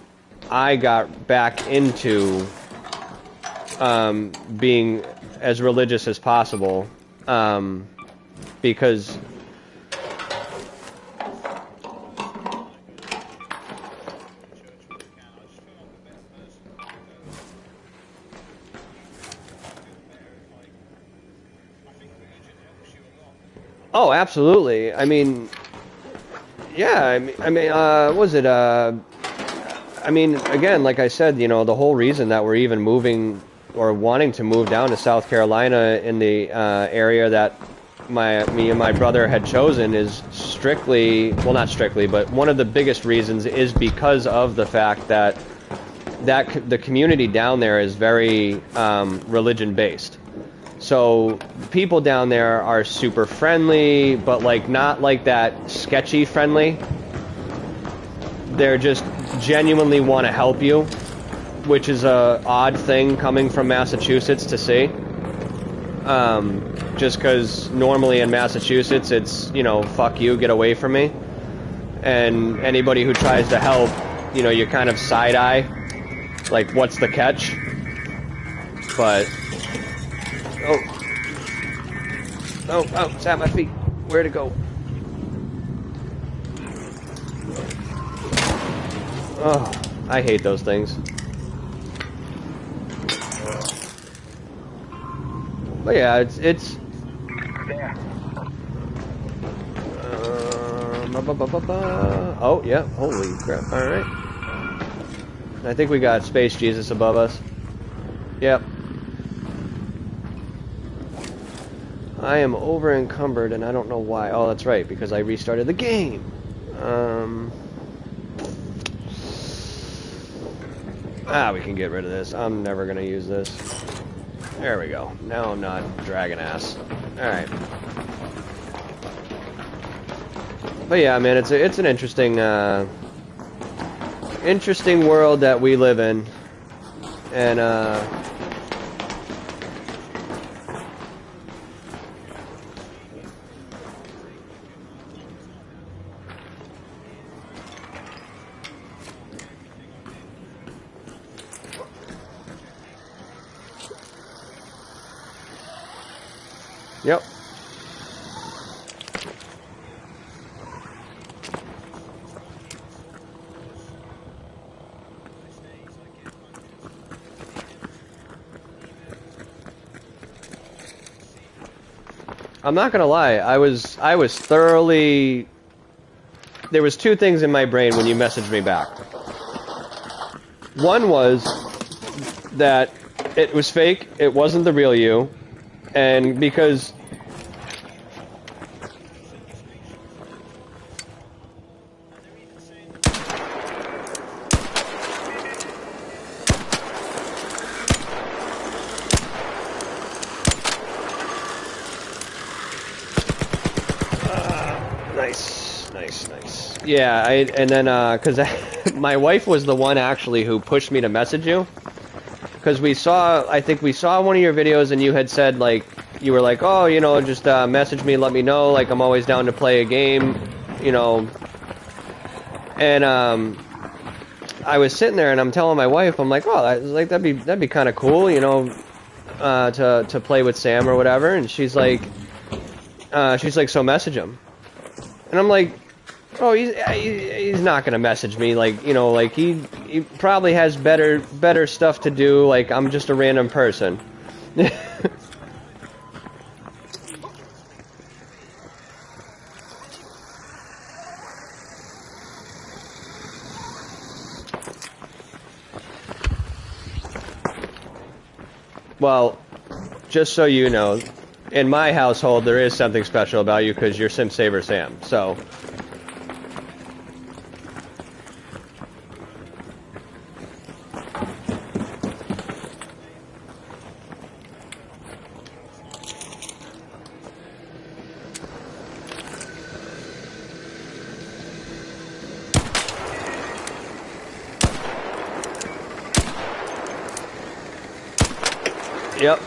I got back into being as religious as possible, because oh, absolutely. I mean, yeah, I mean, again, like I said, you know, the whole reason that we're even moving or wanting to move down to South Carolina in the area that me and my brother had chosen is strictly, well, not strictly, but one of the biggest reasons is because of the fact that the community down there is very religion based. So people down there are super friendly, but like not like that sketchy friendly. They're just genuinely want to help you, which is a odd thing coming from Massachusetts to see. Just because normally in Massachusetts it's, you know, fuck you, get away from me. And anybody who tries to help you know, you kind of side-eye, like, what's the catch? But, oh, it's at my feet. Where'd it go? Oh, I hate those things. But yeah, it's oh, yeah, holy crap. Alright. I think we got Space Jesus above us. Yep. I am over encumbered and I don't know why. Oh, that's right, because I restarted the game. We can get rid of this. I'm never gonna use this. There we go. Now I'm not dragging ass. Alright. But yeah, man, it's an interesting interesting world that we live in. And yep. I'm not gonna lie, I was thoroughly... There was two things in my brain when you messaged me back. One was that it was fake, it wasn't the real you, and because... Nice. Yeah, and then, because my wife was the one actually who pushed me to message you. Because I think we saw one of your videos and you had said, like, you were like, oh, you know, just message me, let me know, like, I'm always down to play a game, you know. And, I was sitting there and I'm telling my wife, I'm like, oh, like, that'd be kind of cool, you know, to play with Sam or whatever. And she's like, so message him. And I'm like, oh, he's not gonna message me, like, you know, like he probably has better stuff to do, like I'm just a random person. Well, just so you know, in my household there is something special about you because you're Simpsaversam, so... Yep.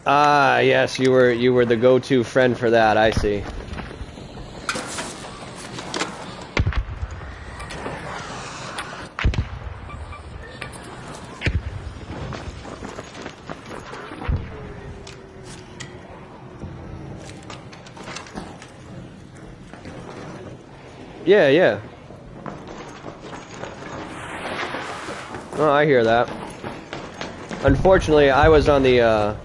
Ah, yes, you were the go-to friend for that, I see. Yeah. Oh, I hear that. Unfortunately, I was on the,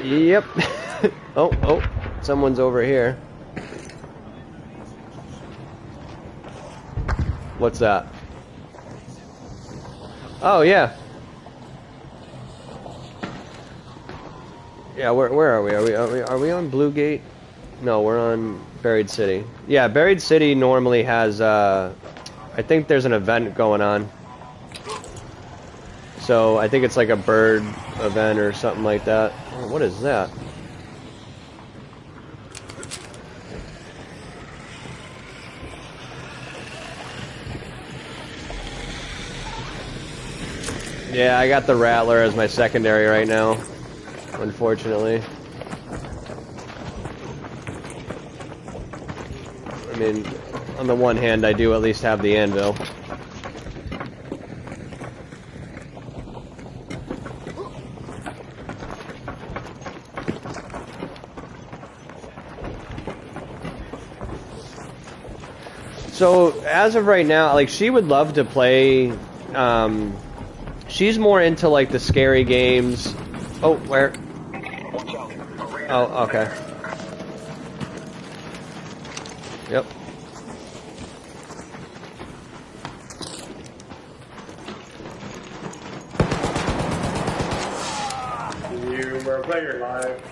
Yep. Oh, someone's over here. What's that? Oh, yeah. Yeah, where are we? Are we on Blue Gate? No, we're on Buried City. Yeah, Buried City normally has, I think there's an event going on. So, I think it's like a bird event or something like that. Oh, what is that? Yeah, I got the Rattler as my secondary right now, unfortunately. I mean, on the one hand, I do at least have the anvil. So, as of right now, like, she would love to play, she's more into, like, the scary games. Oh, where? Oh, okay. Yep. You were player live.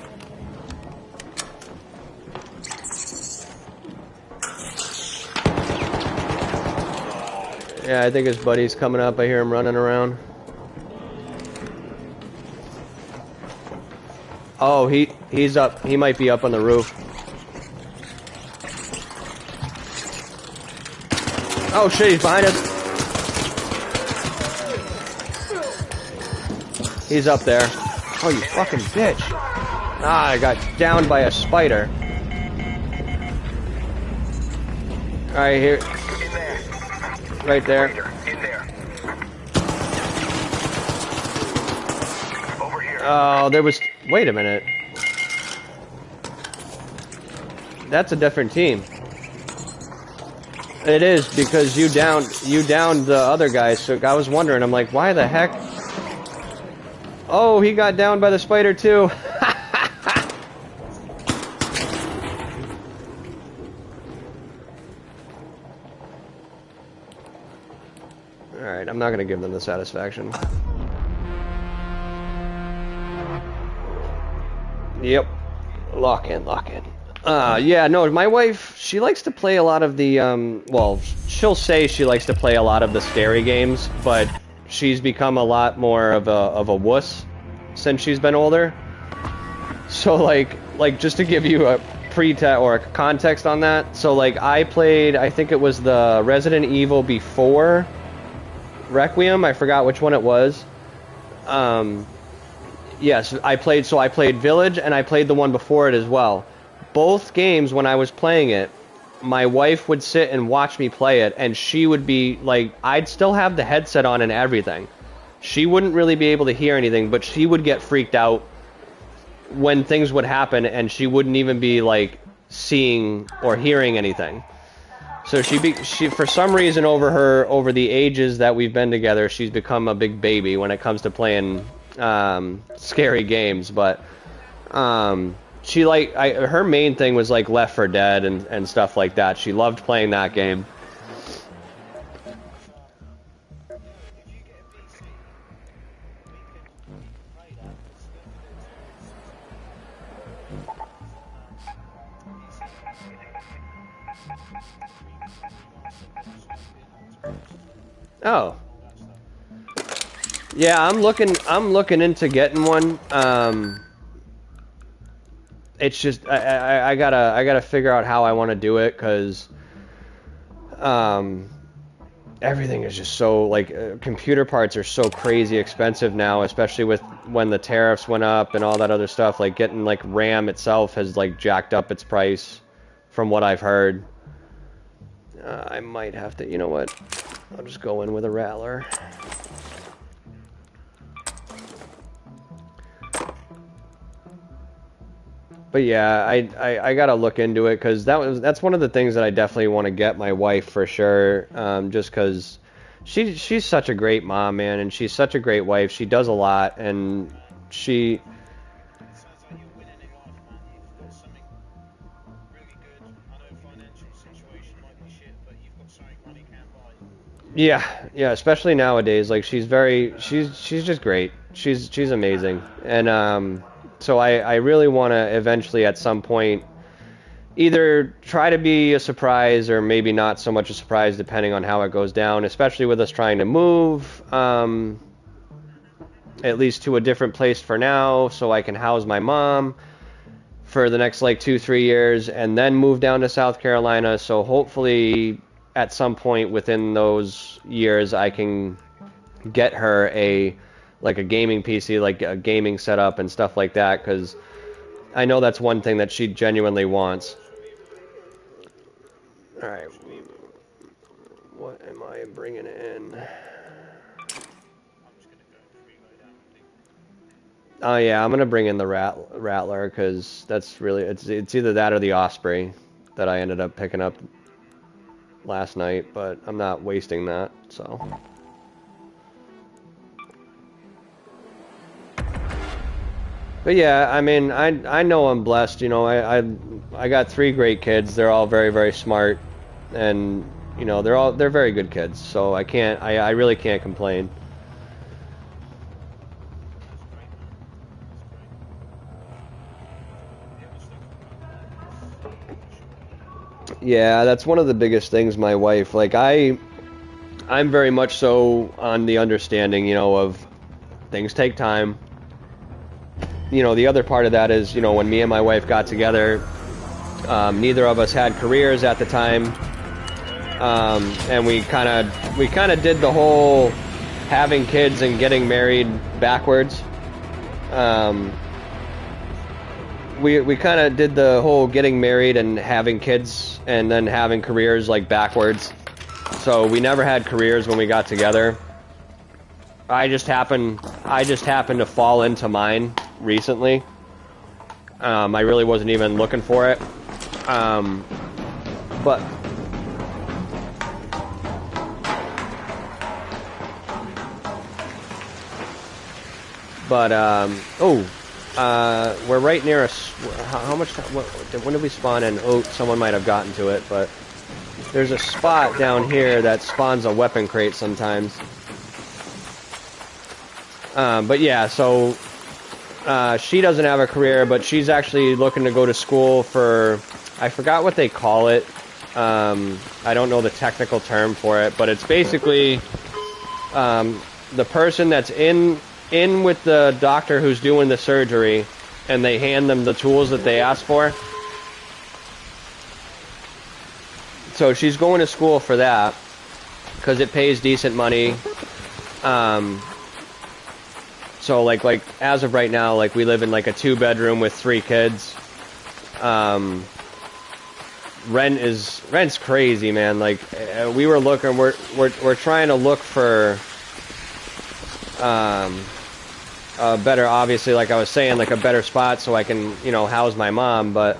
Yeah, I think his buddy's coming up. I hear him running around. Oh, he's up. He might be up on the roof. Oh shit, he's behind us. He's up there. Oh, you fucking bitch. Ah, I got downed by a spider. Alright, here. Right there. In there. Over here. Oh, there was... Wait a minute. That's a different team. It is, because you downed the other guys, so I was wondering, I'm like, why the heck? Oh, he got downed by the spider too. Alright, I'm not gonna give them the satisfaction. Yep. Lock in. Yeah, no, my wife, she likes to play a lot of the, well, she'll say she likes to play a lot of the scary games, but she's become a lot more of a wuss since she's been older. So, like just to give you a or a context on that, so, like, I played, I think it was the Resident Evil before Requiem, I forgot which one it was. Yes, I played Village, and I played the one before it as well. Both games, when I was playing it, my wife would sit and watch me play it, and she would be, like, I'd still have the headset on and everything. She wouldn't really be able to hear anything, but she would get freaked out when things would happen, and she wouldn't even be, like, seeing or hearing anything. So she for some reason over the ages that we've been together, she's become a big baby when it comes to playing scary games. But she her main thing was like Left 4 Dead and stuff like that. She loved playing that game. Oh. Yeah, I'm looking into getting one. It's just I gotta figure out how I want to do it, because everything is just so, like, computer parts are so crazy expensive now, especially with when the tariffs went up and all that other stuff. Like, getting, like, RAM itself has, like, jacked up its price from what I've heard. I might have to, you know what? I'll just go in with a Rattler. But yeah, I gotta look into it, because that's one of the things that I definitely want to get my wife for sure. Just because she's such a great mom, man, and she's such a great wife. She does a lot, and she. Yeah, especially nowadays. Like, she's just great. She's amazing, and so I really want to eventually at some point either try to be a surprise or maybe not so much a surprise, depending on how it goes down. Especially with us trying to move, at least to a different place for now, so I can house my mom for the next, like, 2-3 years, and then move down to South Carolina. So hopefully at some point within those years, I can get her a like a gaming PC, like a gaming setup and stuff like that, because I know that's one thing that she genuinely wants. All right, what am I bringing in? Oh yeah, I'm gonna bring in the Rattler because that's really it's either that or the Osprey that I ended up picking up last night, but I'm not wasting that, so. But yeah, I mean, I know I'm blessed. You know, I got 3 great kids. They're all very, very smart, and you know they're very good kids. So I really can't complain. Yeah, that's one of the biggest things. My wife, like I'm very much so on the understanding, you know, of things take time. You know, the other part of that is, you know, when me and my wife got together, neither of us had careers at the time, and we kind of did the whole having kids and getting married backwards. We kind of did the whole getting married and having kids and then having careers like backwards. So we never had careers when we got together. I just happened to fall into mine recently. I really wasn't even looking for it. But we're right near a. How much? When did we spawn in? Oh, someone might have gotten to it, but there's a spot down here that spawns a weapon crate sometimes. But yeah, so she doesn't have a career, but she's actually looking to go to school for, I forgot what they call it. I don't know the technical term for it, but it's basically the person that's in with the doctor who's doing the surgery, and they hand them the tools that they asked for. So she's going to school for that because it pays decent money. So like as of right now, like we live in like a 2-bedroom with 3 kids. Rent's crazy, man. Like we were looking, we're trying to look for a better, obviously, like I was saying, like a better spot so I can, you know, house my mom. But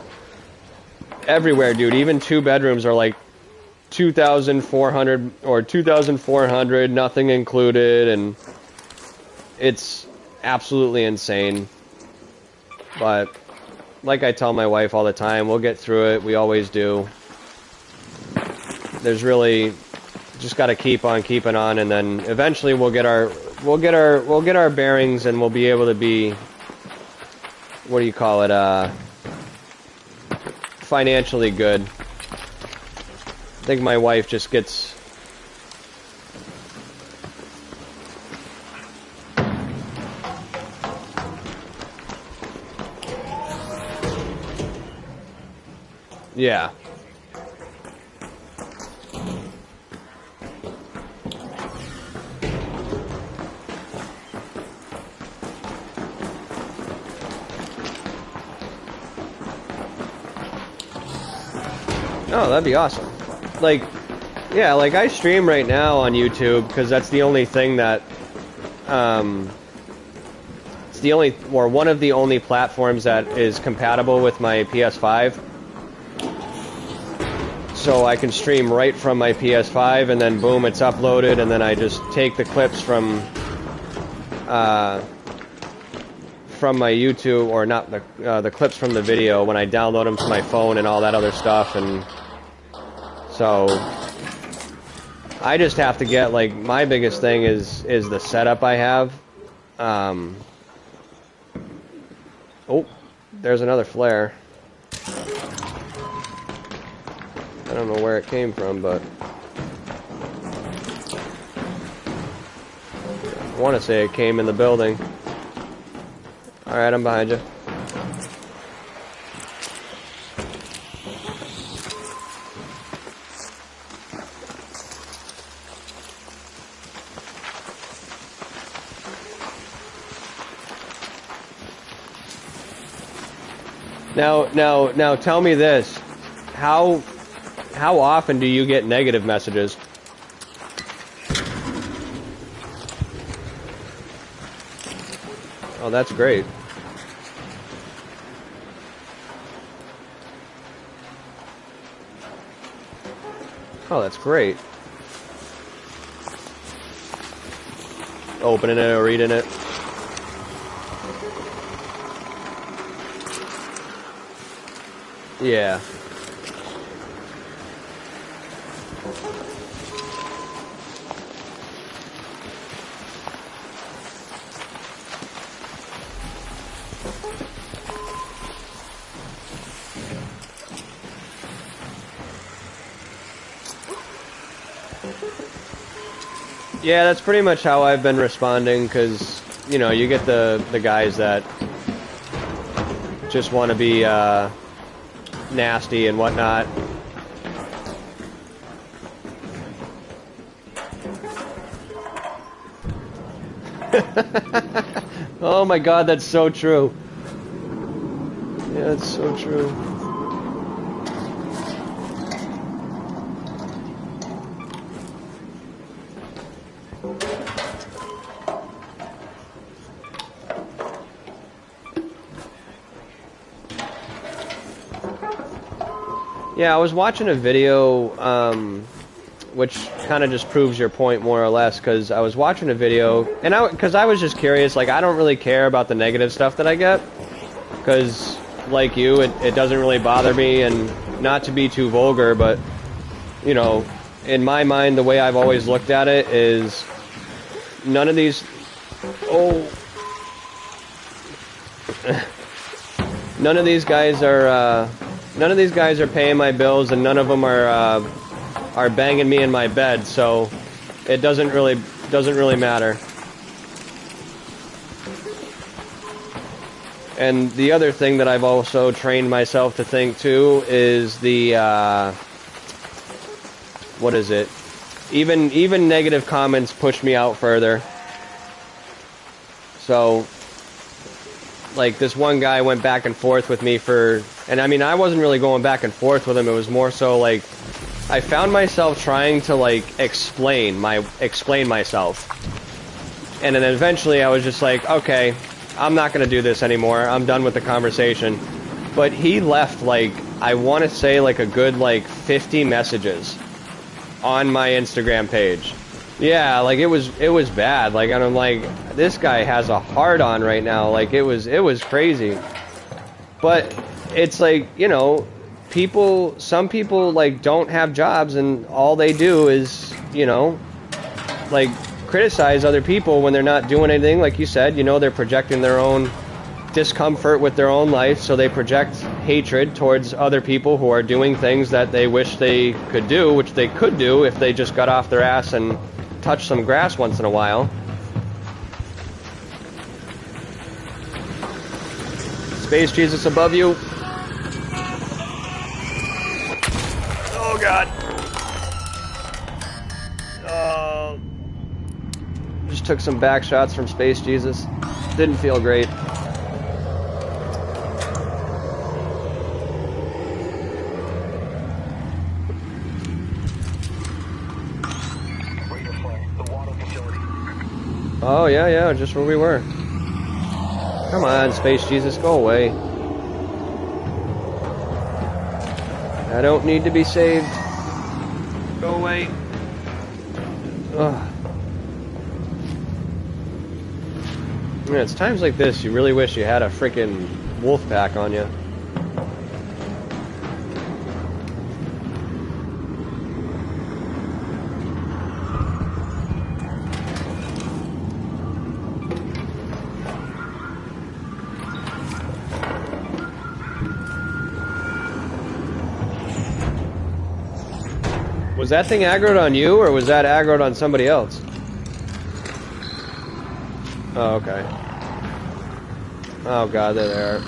everywhere, dude, even 2 bedrooms are like 2,400 or 2,400, nothing included, and it's absolutely insane. But like I tell my wife all the time, we'll get through it. We always do. There's really just got to keep on keeping on, and then eventually we'll get our bearings, and we'll be able to be, what do you call it, financially good. I think my wife just gets yeah. Oh, that'd be awesome. Like, yeah, like I stream right now on YouTube because that's the only thing that, it's the only, or one of the only platforms that is compatible with my PS5. So I can stream right from my PS5, and then boom, it's uploaded, and then I just take the clips from my YouTube, or not the clips from the video when I download them to my phone and all that other stuff, and so I just have to get, like, my biggest thing is the setup I have. Oh, there's another flare. I don't know where it came from, but I want to say it came in the building. Alright, I'm behind you. Now, tell me this: how often do you get negative messages? Oh, that's great. Oh, that's great. Opening it or reading it. Yeah. Yeah, that's pretty much how I've been responding, because, you know, you get the guys that just want to be nasty and whatnot. Oh my god, that's so true. Yeah, that's so true. Yeah, I was watching a video, which kind of just proves your point more or less, because I was watching a video, and because I was just curious, like, I don't really care about the negative stuff that I get, because, like you, it doesn't really bother me, and not to be too vulgar, but, you know, in my mind, the way I've always looked at it is, none of these, none of these guys are paying my bills, and none of them are banging me in my bed, so it doesn't really matter. And the other thing that I've also trained myself to think too is the what is it? Even negative comments push me out further. So, like, this one guy went back and forth with me and I mean, I wasn't really going back and forth with him. It was more so like, I found myself trying to, like, explain myself. And then eventually I was just like, okay, I'm not going to do this anymore. I'm done with the conversation. But he left, like, I want to say, like, a good, like, 50 messages on my Instagram page. Yeah, like, it was bad. Like, and I'm like, this guy has a hard-on right now. Like, it was crazy. But it's like, you know, some people, like, don't have jobs, and all they do is, you know, like, criticize other people when they're not doing anything. Like you said, you know, they're projecting their own discomfort with their own life, so they project hatred towards other people who are doing things that they wish they could do, which they could do if they just got off their ass and touched some grass once in a while. Space Jesus above you. Oh god. Oh. Just took some back shots from Space Jesus. Didn't feel great. Oh, yeah, just where we were. Come on, Space Jesus, go away. I don't need to be saved. Go away. Ugh. Yeah, it's times like this you really wish you had a freaking wolf pack on you. Was that thing aggroed on you, or was that aggroed on somebody else? Oh, okay. Oh god, there they are.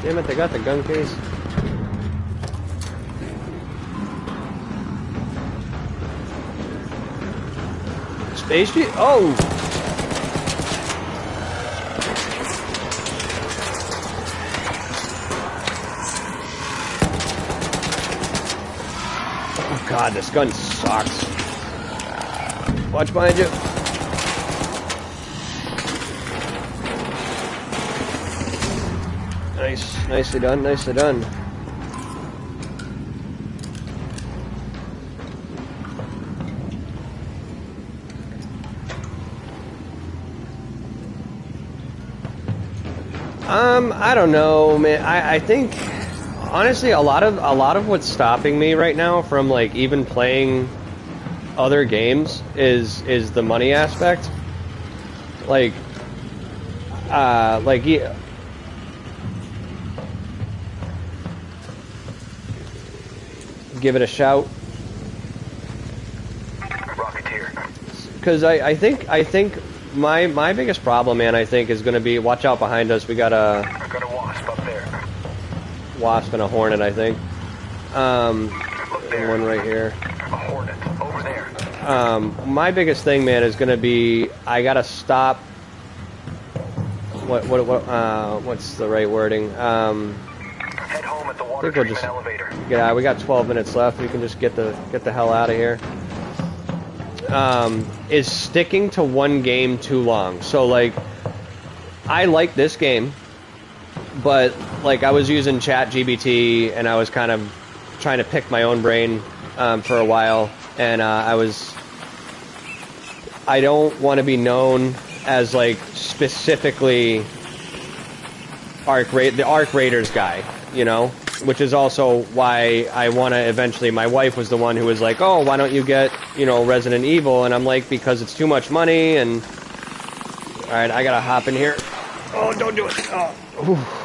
Damn it, they got the gun case. Space G? Oh! Oh god, this gun sucks. Watch behind you. Nice. Nicely done, nicely done. I don't know, man. I think honestly a lot of what's stopping me right now from like even playing other games is the money aspect. Yeah. Give it a shout. Rocketeer. Because I think my biggest problem, man, I think is going to be, watch out behind us. We got I got a wasp up there. wasp and a hornet, I think. Look there. One right here. A hornet over there. My biggest thing, man, is going to be I got to stop. What's the right wording? Head home at the water treatment elevator. Yeah, we got 12 minutes left. We can just get the hell out of here. Is sticking to one game too long. So like, I like this game, but like I was using ChatGPT and I was kind of trying to pick my own brain for a while, and I don't want to be known as like specifically the Arc Raiders guy, you know, which is also why I want to eventually, my wife was the one who was like, oh, why don't you get, you know, Resident Evil? And I'm like, because it's too much money, and alright, I gotta hop in here. Oh, don't do it. Oh.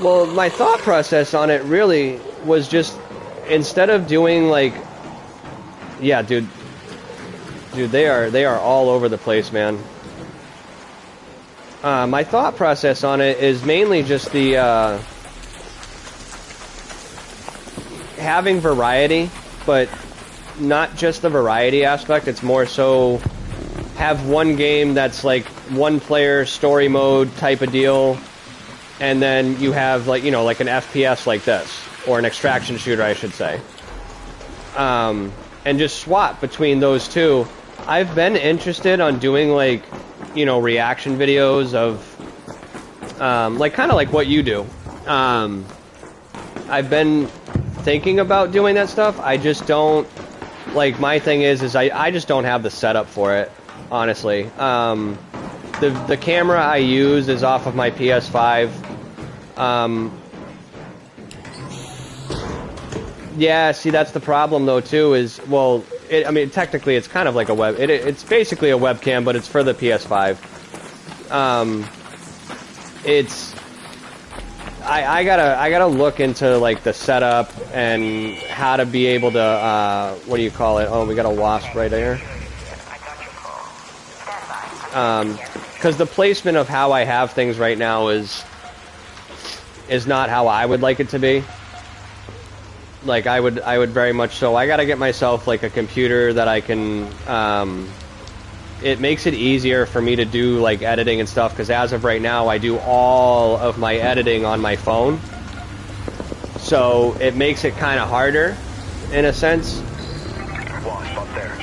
Well, my thought process on it really was just, instead of doing like, yeah, dude, they are all over the place, man. My thought process on it is mainly just the having variety, but not just the variety aspect. It's more so have one game that's like one player story mode type of deal, and then you have like, you know, like an FPS like this, or an extraction shooter, I should say. And just swap between those two. I've been interested on doing like, you know, reaction videos of like kind of like what you do. I've been thinking about doing that stuff. I just don't, like, my thing is I just don't have the setup for it, honestly. The camera I use is off of my PS5. Yeah, see, that's the problem though too, is, well, I mean, technically it's kind of like a web, it's basically a webcam, but it's for the PS5. I gotta look into like the setup and how to be able to, what do you call it? Oh, we got a wasp right there. Because the placement of how I have things right now is not how I would like it to be. Like, I would very much so. I gotta get myself like a computer that I can, it makes it easier for me to do like editing and stuff, because as of right now I do all of my editing on my phone, so it makes it kind of harder in a sense. Wasp up there.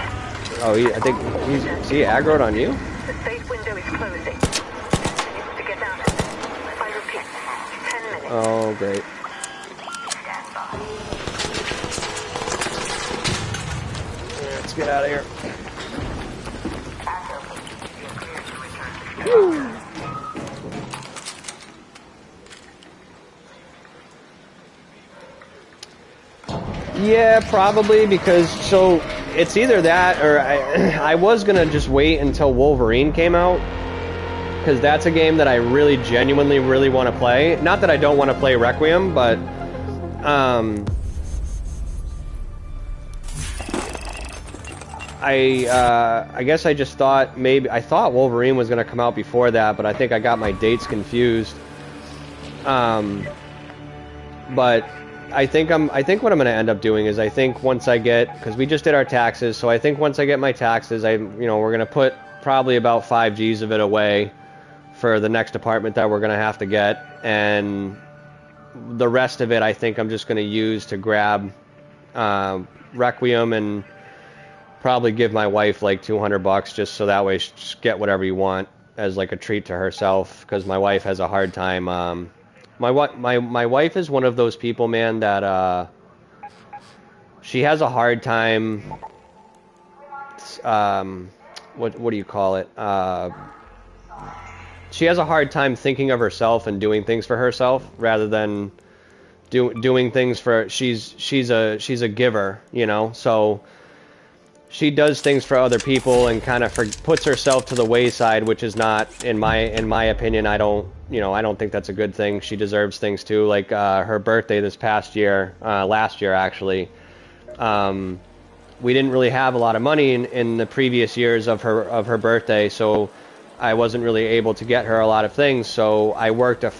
Oh, I think is he aggroed on you? The safe window is closing. You need to get out of it. I repeat, 10 minutes. Oh, great. Let's get out of here. Woo. Yeah, probably, because, so, it's either that, or I was gonna just wait until Wolverine came out, because that's a game that I really genuinely really want to play. Not that I don't want to play Requiem, but, I guess I just thought I thought Wolverine was going to come out before that, but I think I got my dates confused. But I think what I'm gonna end up doing is I think once I get, because we just did our taxes, so I think once I get my taxes, we're gonna put probably about 5 G's of it away for the next apartment that we're gonna have to get, and the rest of it I think I'm just gonna use to grab Requiem and probably give my wife like $200 just so that way she just get whatever you want as like a treat to herself, because my wife has a hard time. My wife is one of those people, man, that she has a hard time. What do you call it? She has a hard time thinking of herself and doing things for herself rather than doing things for. She's a giver, you know, so. She does things for other people and kind of puts herself to the wayside, which is not, in my opinion, I don't think that's a good thing. She deserves things too. Like her birthday this past year, last year actually, we didn't really have a lot of money in the previous years of her birthday, so I wasn't really able to get her a lot of things. So I worked a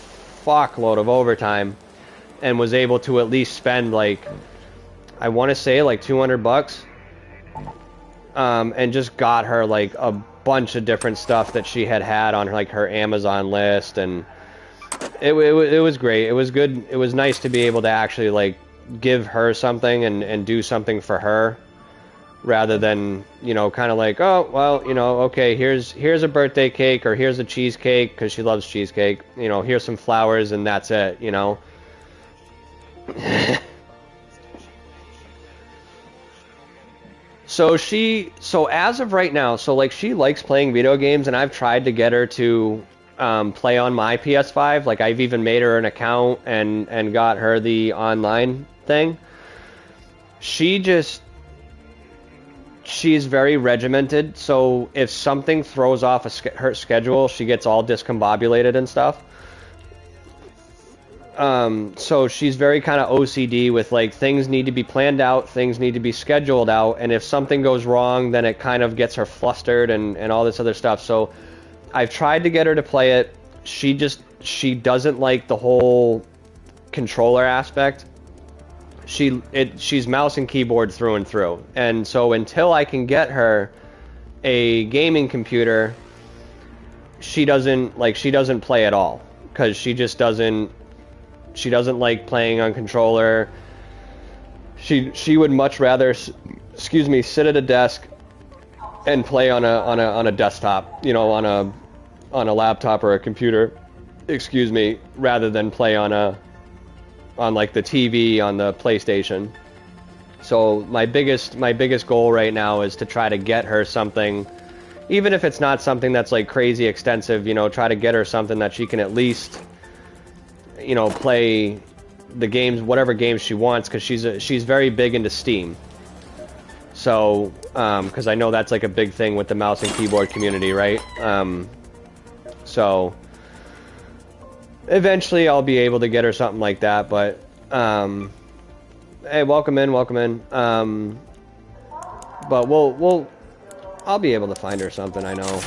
fuckload of overtime and was able to at least spend like, I want to say like $200. And just got her like a bunch of different stuff that she had on like her Amazon list, and it was great. It was good. It was nice to be able to actually like give her something and do something for her, rather than, you know, kind of like, oh well, you know, okay, here's a birthday cake, or here's a cheesecake because she loves cheesecake. You know, here's some flowers and that's it. You know. So as of right now, so like she likes playing video games, and I've tried to get her to play on my PS5. Like I've even made her an account and got her the online thing. She's very regimented, so if something throws off her schedule, she gets all discombobulated and stuff. So she's very kind of OCD with like things need to be planned out, things need to be scheduled out, and if something goes wrong, then it kind of gets her flustered and all this other stuff. So I've tried to get her to play it. She doesn't like the whole controller aspect. She's mouse and keyboard through and through. And so until I can get her a gaming computer, she doesn't play at all, because she doesn't like playing on controller. She would much rather, sit at a desk and play on a desktop, you know, on a laptop or a computer, rather than play on like the TV on the PlayStation. So my biggest goal right now is to try to get her something, even if it's not something that's like crazy extensive, you know, try to get her something that she can at least, you know, play the games, whatever games she wants, because she's very big into Steam. So, because I know that's like a big thing with the mouse and keyboard community, right? So, eventually I'll be able to get her something like that, but, hey, welcome in. But I'll be able to find her something, I know.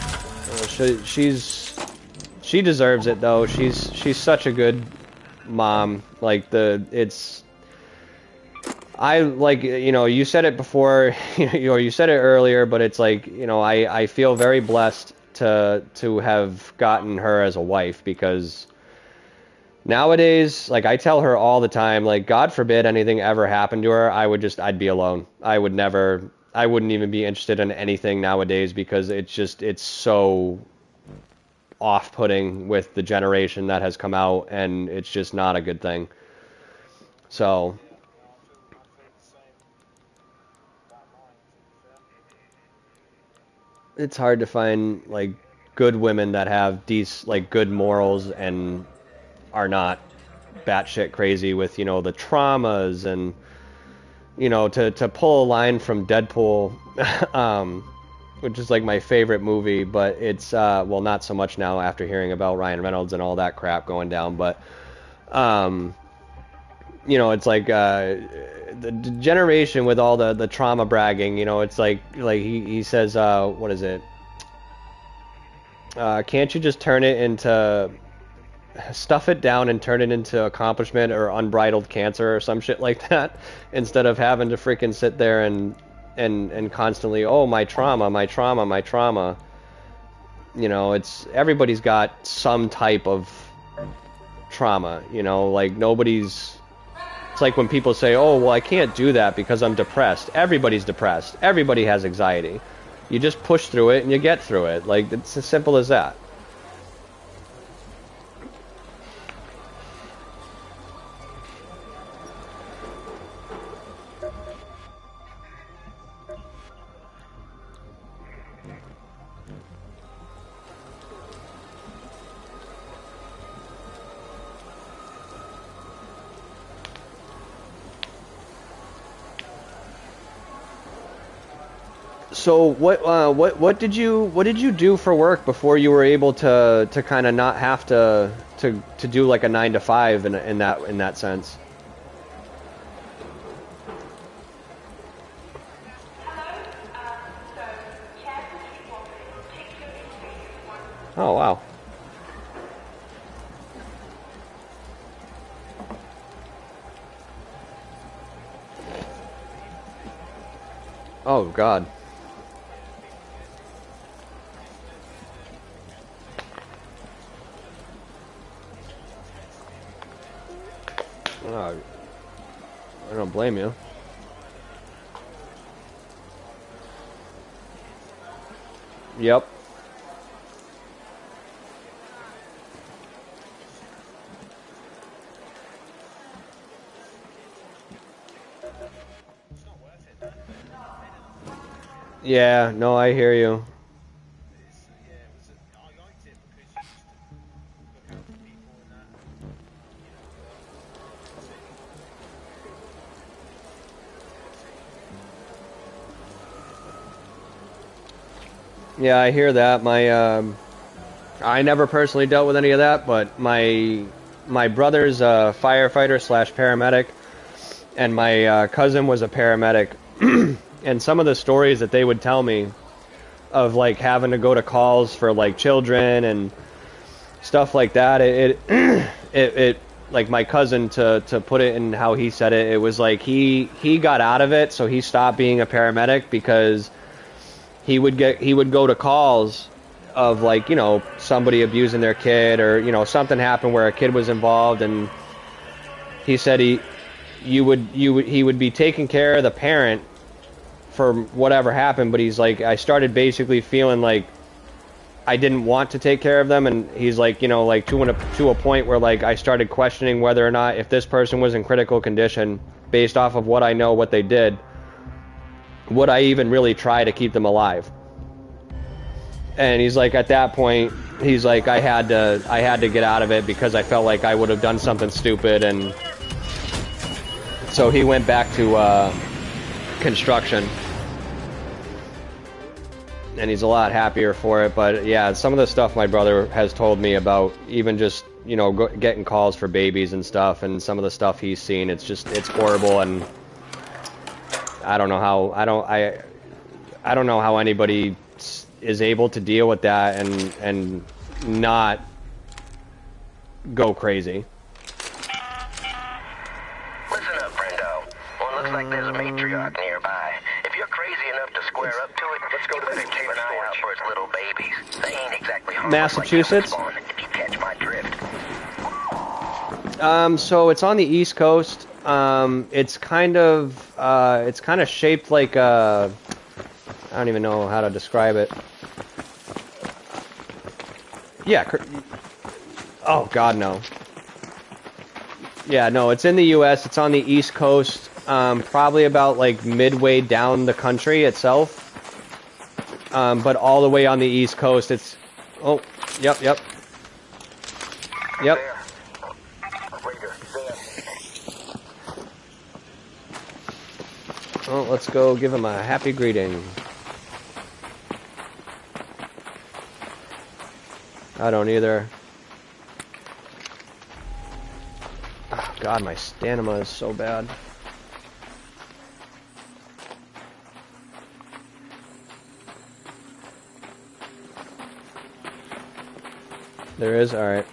She deserves it, though. She's such a good mom. Like, I like, you know, you said it before, or you said it earlier, but it's like, you know, I feel very blessed to have gotten her as a wife, because nowadays, like, I tell her all the time, like, God forbid anything ever happened to her, I'd be alone. I wouldn't even be interested in anything nowadays, because it's so off-putting with the generation that has come out, and it's just not a good thing. So it's hard to find like good women that have these like good morals and are not batshit crazy with, you know, the traumas, and, you know, to pull a line from Deadpool, which is like my favorite movie, but it's well, not so much now after hearing about Ryan Reynolds and all that crap going down, but you know, it's like the generation with all the trauma bragging, you know, it's like he says, what is it? Can't you just turn it into stuff it down and turn it into accomplishment or unbridled cancer or some shit like that, instead of having to freaking sit there and constantly, oh, my trauma, my trauma, my trauma. You know, everybody's got some type of trauma, you know, like nobody's, it's like when people say, oh, well, I can't do that because I'm depressed. Everybody's depressed. Everybody has anxiety. You just push through it and you get through it. Like, it's as simple as that. So what did you do for work before you were able to kind of not have to do like a 9 to 5 in that sense? Oh wow. Oh God. I don't blame you. Yep. Yeah, no, I hear you. Yeah, I hear that. I never personally dealt with any of that, but my brother's a firefighter slash paramedic, and my cousin was a paramedic. And some of the stories that they would tell me of like having to go to calls for like children and stuff like that, it like my cousin, to put it in how he said it, it was like he got out of it, so he stopped being a paramedic because he would go to calls of like, you know, somebody abusing their kid, or, you know, something happened where a kid was involved, and he said he would be taking care of the parent for whatever happened, but he's like, I started basically feeling like I didn't want to take care of them, and he's like, you know, like to a point where like I started questioning whether or not, if this person was in critical condition based off of what I know what they did, would I even really try to keep them alive? And he's like, at that point, he's like, I had to get out of it because I felt like I would have done something stupid, and so he went back to construction, and he's a lot happier for it. But yeah, some of the stuff my brother has told me about, even just, you know, getting calls for babies and stuff, and some of the stuff he's seen, it's horrible, and I don't know how I don't know how anybody is able to deal with that and not go crazy. Listen up, friendo. Well, it looks like there's a matriarch nearby. If you're crazy enough to square up to it, let's go to the keep an eye out for its little babies. They ain't exactly harmless. Massachusetts? Like if you catch my drift. So it's on the East Coast. It's kind of shaped like a, I don't even know how to describe it. Yeah. Oh God, no. Yeah, no. It's in the U.S. It's on the East Coast. Probably about like midway down the country itself. But all the way on the East Coast, it's. Oh, yep. Oh, let's go give him a happy greeting. I don't either. Oh, God, my stamina is so bad. There is? Alright.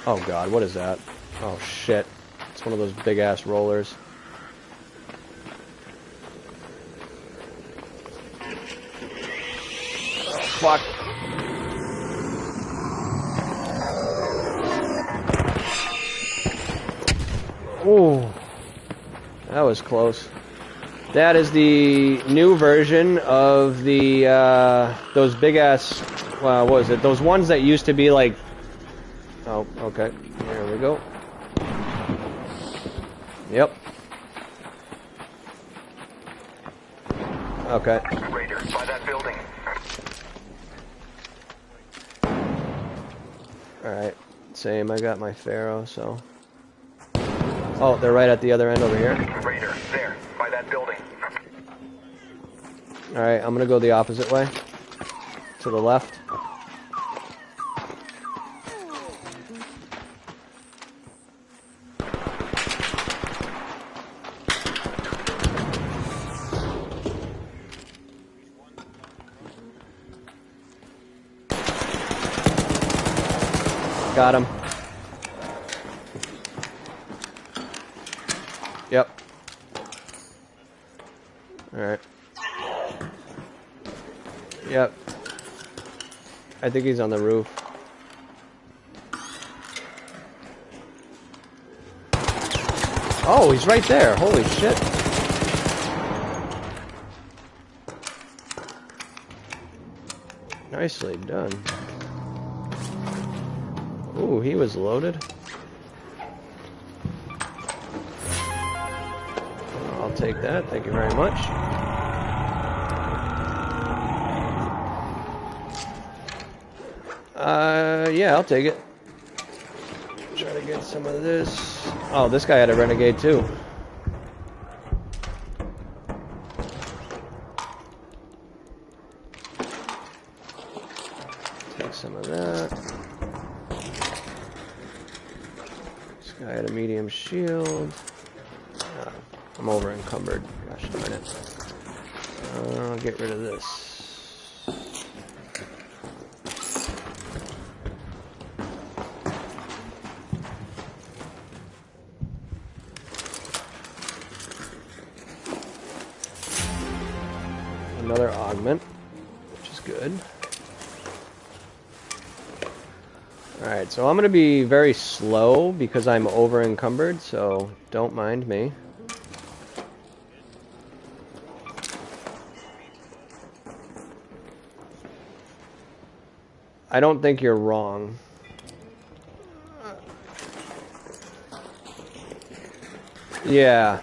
Oh god, what is that? Oh shit. It's one of those big ass rollers. Oh, fuck. Ooh. That was close. That is the new version of the, those big ass, what was it? Those ones that used to be like, oh, okay. There we go. Yep. Okay. Raider, by that building. Alright. Same, I got my Pharaoh, so. Oh, they're right at the other end over here. Raider, there, by that building. Alright, I'm gonna go the opposite way. To the left. Got him. Yep. Alright. Yep. I think he's on the roof. Oh, he's right there. Holy shit. Nicely done. Ooh, he was loaded. I'll take that. Thank you very much. Yeah, I'll take it. Try to get some of this. Oh, this guy had a renegade too. Take some of that. This guy had a medium shield. I'm over encumbered. Gosh darn it. I'll get rid of this. Another augment, which is good. Alright, so I'm going to be very slow because I'm over encumbered, so don't mind me. I don't think you're wrong. Yeah.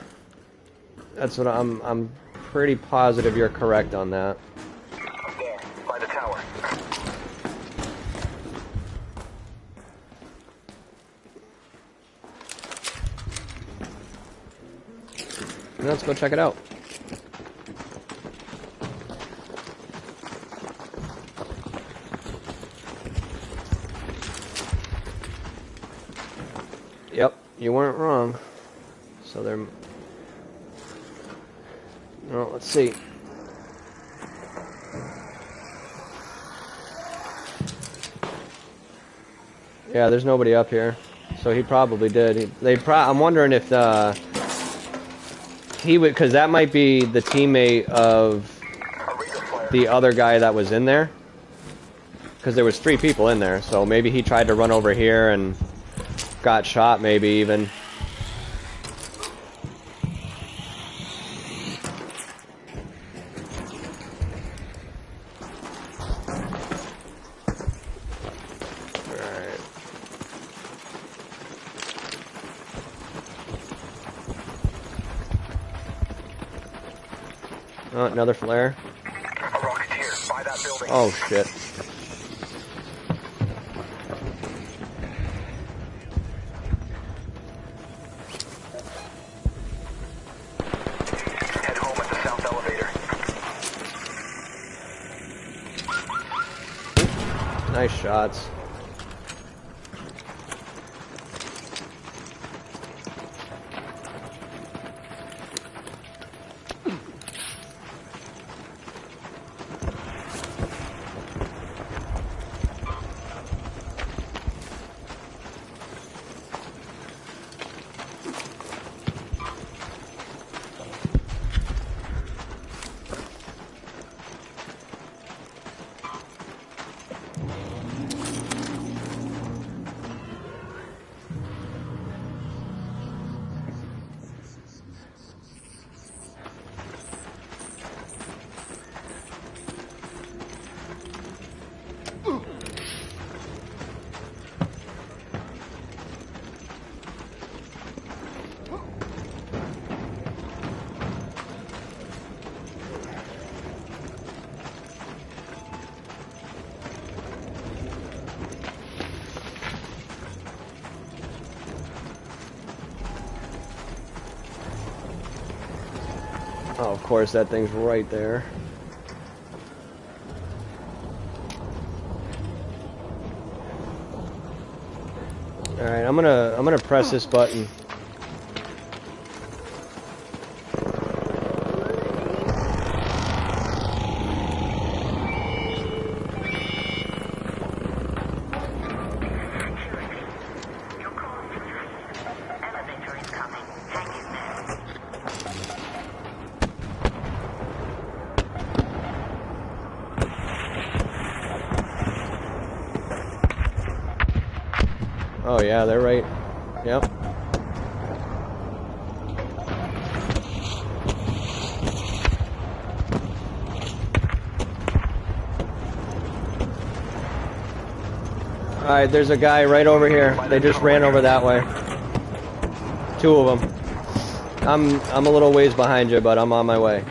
That's what I'm pretty positive you're correct on that. There, by the tower. Let's go check it out. Yep, you weren't wrong. So they're... Well, let's see. Yeah, there's nobody up here. So he probably did. I'm wondering if he would... Because that might be the teammate of the other guy that was in there. Because there was 3 people in there. So maybe he tried to run over here and... got shot, maybe even. Alright. Oh, another flare. A rocketeer, by that building. Oh, shit. Nice shots. Oh, of course, that thing's right there. All right, I'm gonna press this button. Oh yeah, they're right. Yep. Alright, there's a guy right over here. They just ran over that way. Two of them. I'm a little ways behind you, but I'm on my way.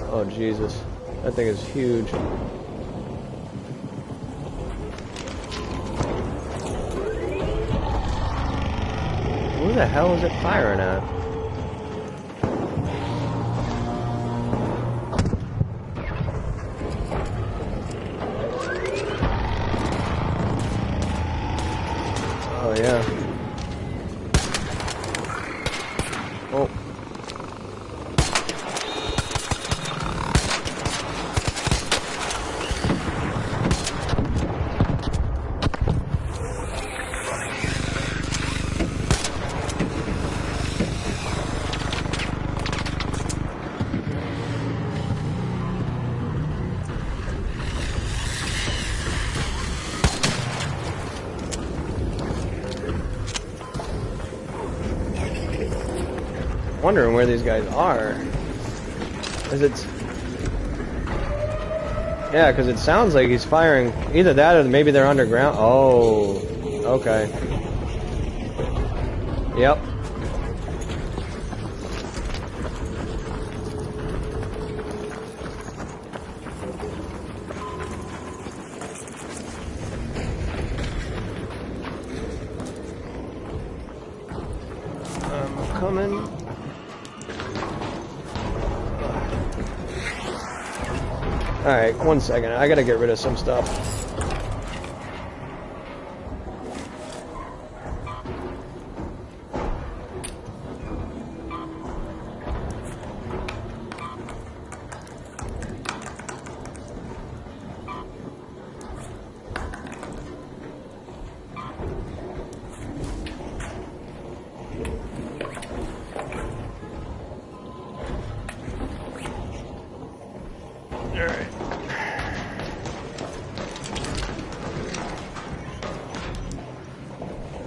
Oh Jesus, that thing is huge. Who the hell is it firing at? Oh yeah. Oh. Wondering where these guys are. Is it? Yeah, because it sounds like he's firing either that or maybe they're underground. Oh, okay. Yep. I'm coming. Alright, 1 second. I gotta get rid of some stuff.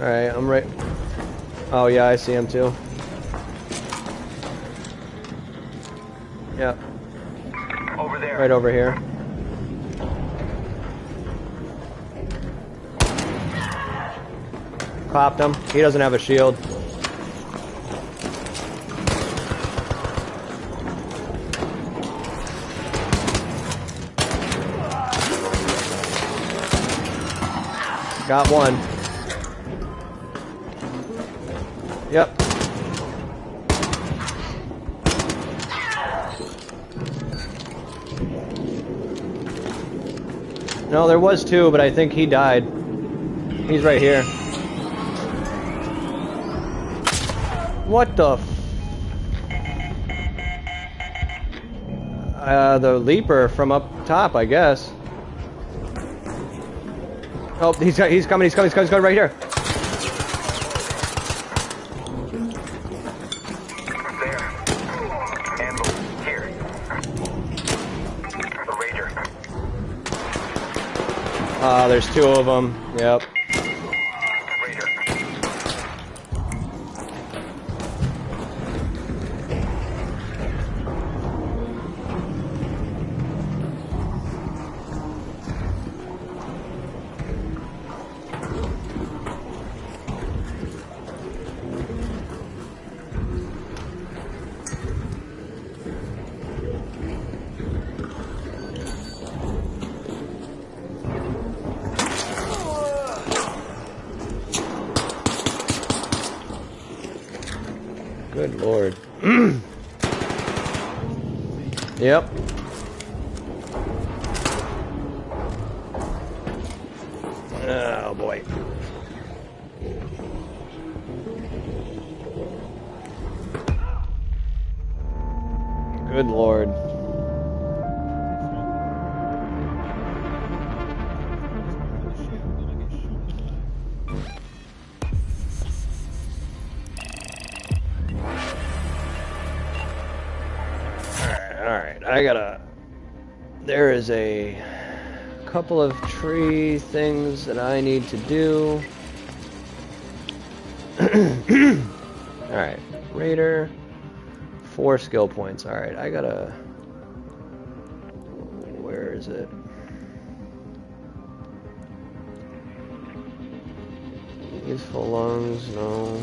Alright, I'm right. Oh yeah, I see him too. Yep. Over there. Right over here. Popped him. He doesn't have a shield. Got one. Yep. No, there was two, but I think he died. He's right here. What the the leaper from up top, I guess. Oh, he's coming right here. There's two of them. Yep. Good lord. Yep. Oh boy. Good lord. Alright, I gotta... There is a couple of tree things that I need to do. Alright, Raider, 4 skill points. Alright, I gotta... Where is it? Useful lungs, no.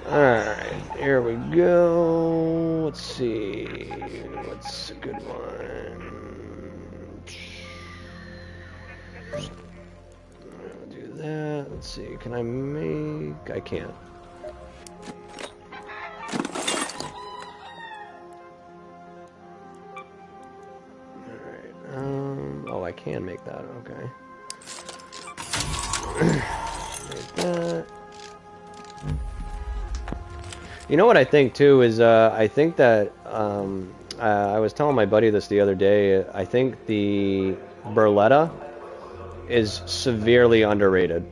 Alright, here we go. Let's see. What's a good one? I'll do that. Let's see. Can I make... I can't. Alright. Oh, I can make that. Okay. Make that. You know what I think too is I think that I was telling my buddy this the other day. I think the Berletta is severely underrated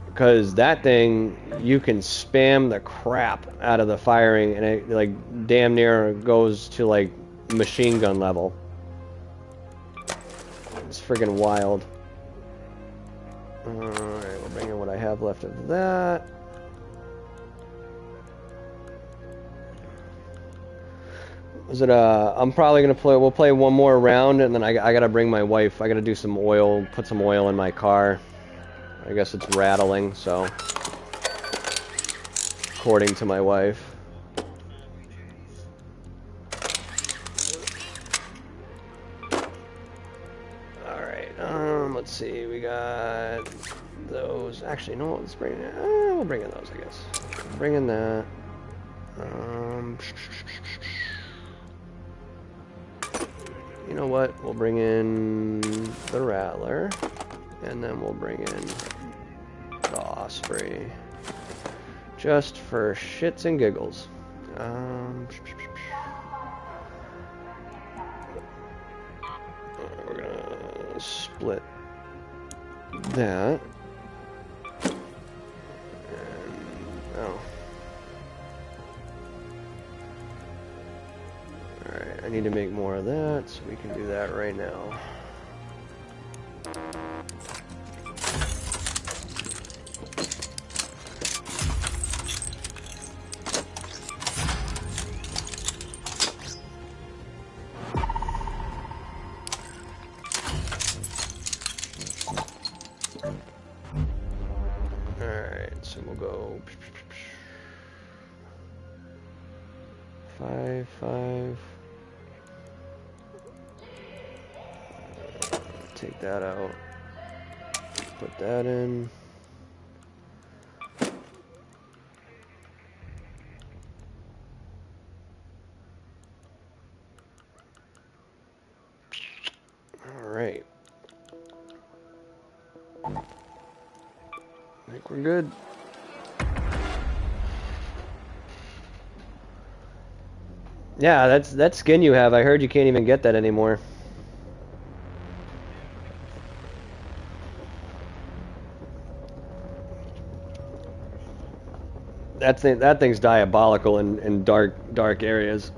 because that thing you can spam the crap out of the firing and it like damn near goes to like machine gun level. It's friggin' wild. Alright, we'll bring in what I have left of that. Is it I'm probably gonna play. We'll play one more round, and then I gotta bring my wife. I gotta do some oil, put some oil in my car. I guess it's rattling, so according to my wife. All right. Let's see. We got those. Actually, no. Let's bring it. We'll bring in those, I guess. Bring in that. You know what? We'll bring in the Rattler, and then we'll bring in the Osprey, just for shits and giggles. We're gonna split that. And, oh. Alright, I need to make more of that, so we can do that right now. Alright, so we'll go 5, 5. Take that out. Put that in. All right. I think we're good. Yeah, that skin you have. I heard you can't even get that anymore. That thing's diabolical in dark areas.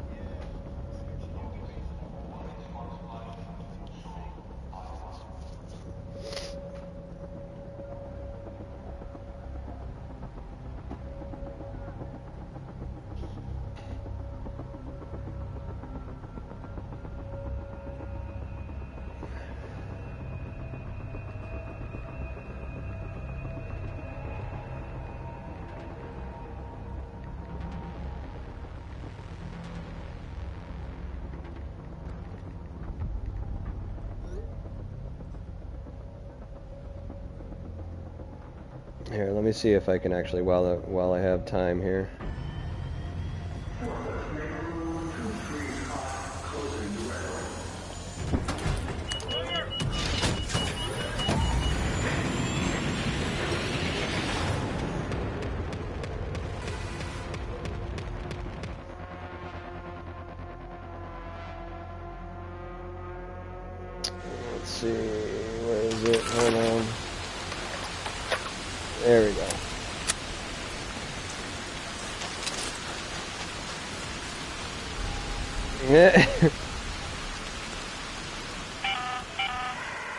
Here, let me see if I can actually, while I have time here. Let's see, where is it? Hold on. There we go.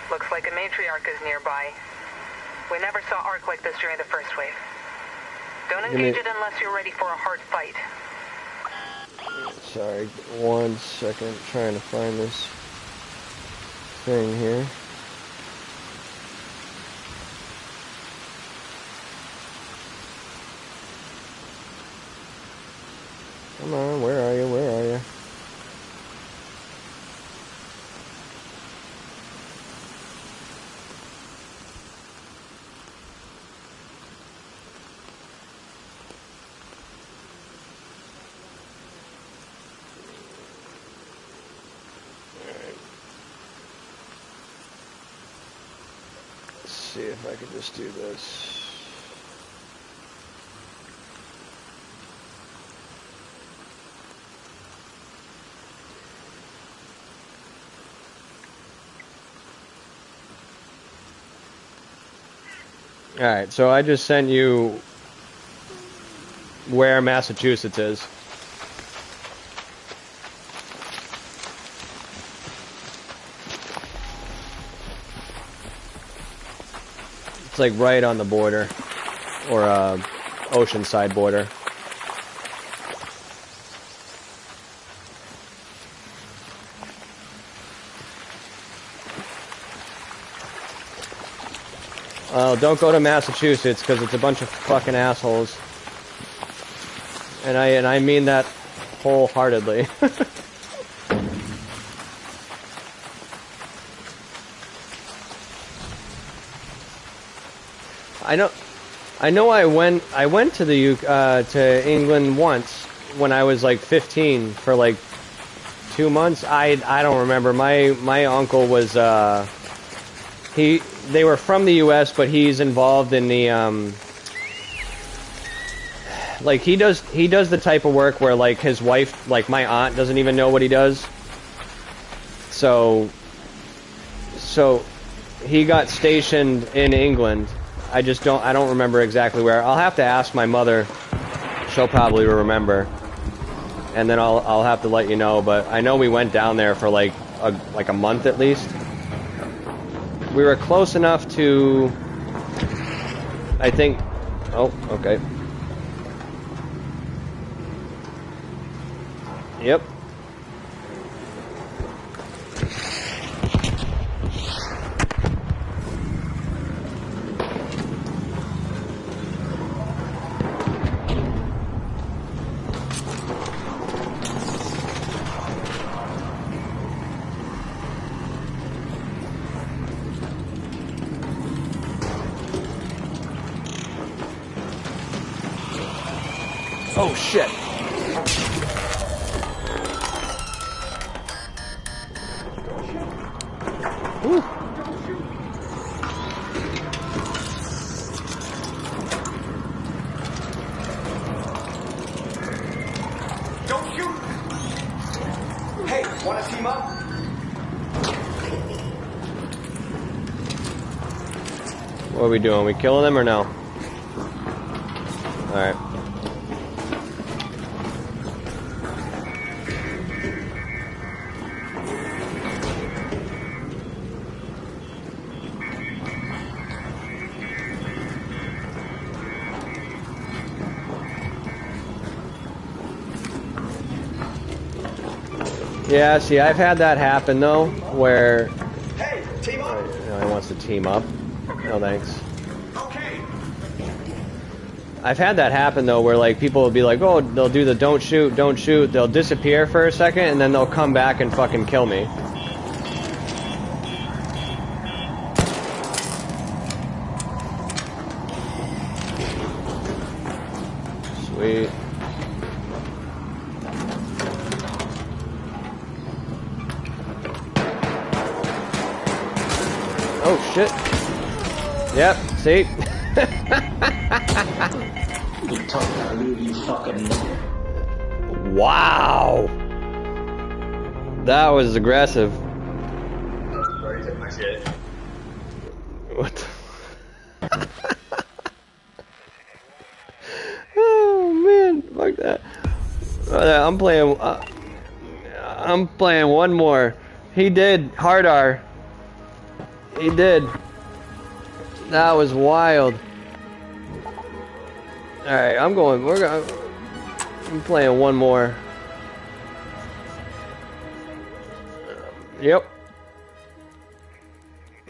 Looks like a matriarch is nearby. We never saw Arc like this during the first wave. Don't engage it unless you're ready for a hard fight. Sorry, 1 second. Trying to find this thing here. Come on, where are you? Where are you? Let's see if I can just do this. Alright, so I just sent you where Massachusetts is. It's like right on the border, or oceanside border. Don't go to Massachusetts because it's a bunch of fucking assholes, and I mean that wholeheartedly. I know. I went to the to England once when I was like 15 for like 2 months. I don't remember. My uncle was they were from the U.S., but he's involved in the like he does the type of work where like his wife, like my aunt, doesn't even know what he does. So he got stationed in England. I don't remember exactly where. I'll have to ask my mother. She'll probably remember. And then I'll have to let you know, but I know we went down there for like a month at least. We were close enough to, I think, oh, okay. Yep. Oh shit. Whew. Don't shoot! Hey, wanna team up? What are we doing? We killing them or no? Alright. Yeah, see, I've had that happen though, where Hey, team up! he wants to team up. No thanks. Okay. I've had that happen though, where like people will be like, oh, they'll do the don't shoot, they'll disappear for a second, and then they'll come back and fucking kill me. Sweet. Oh shit. Yep, see? You talk that loot, you fucking... Wow! That was aggressive. What the... Oh man, fuck that. I'm playing one more. He did, hard R. He did. That was wild. Alright, I'm playing one more. Yep.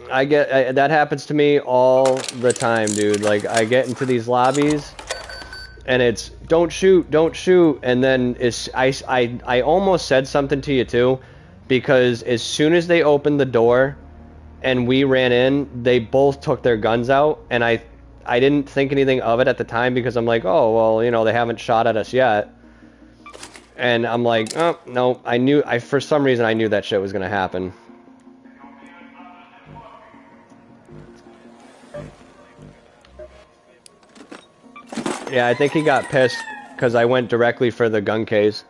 That happens to me all the time, dude. Like, I get into these lobbies, and it's, don't shoot, and then I almost said something to you, too, because as soon as they opened the door, and we ran in, they both took their guns out, and I didn't think anything of it at the time, because I'm like, oh, well, you know, they haven't shot at us yet. And I'm like, oh, no, for some reason, I knew that shit was gonna happen. Yeah, I think he got pissed because I went directly for the gun case.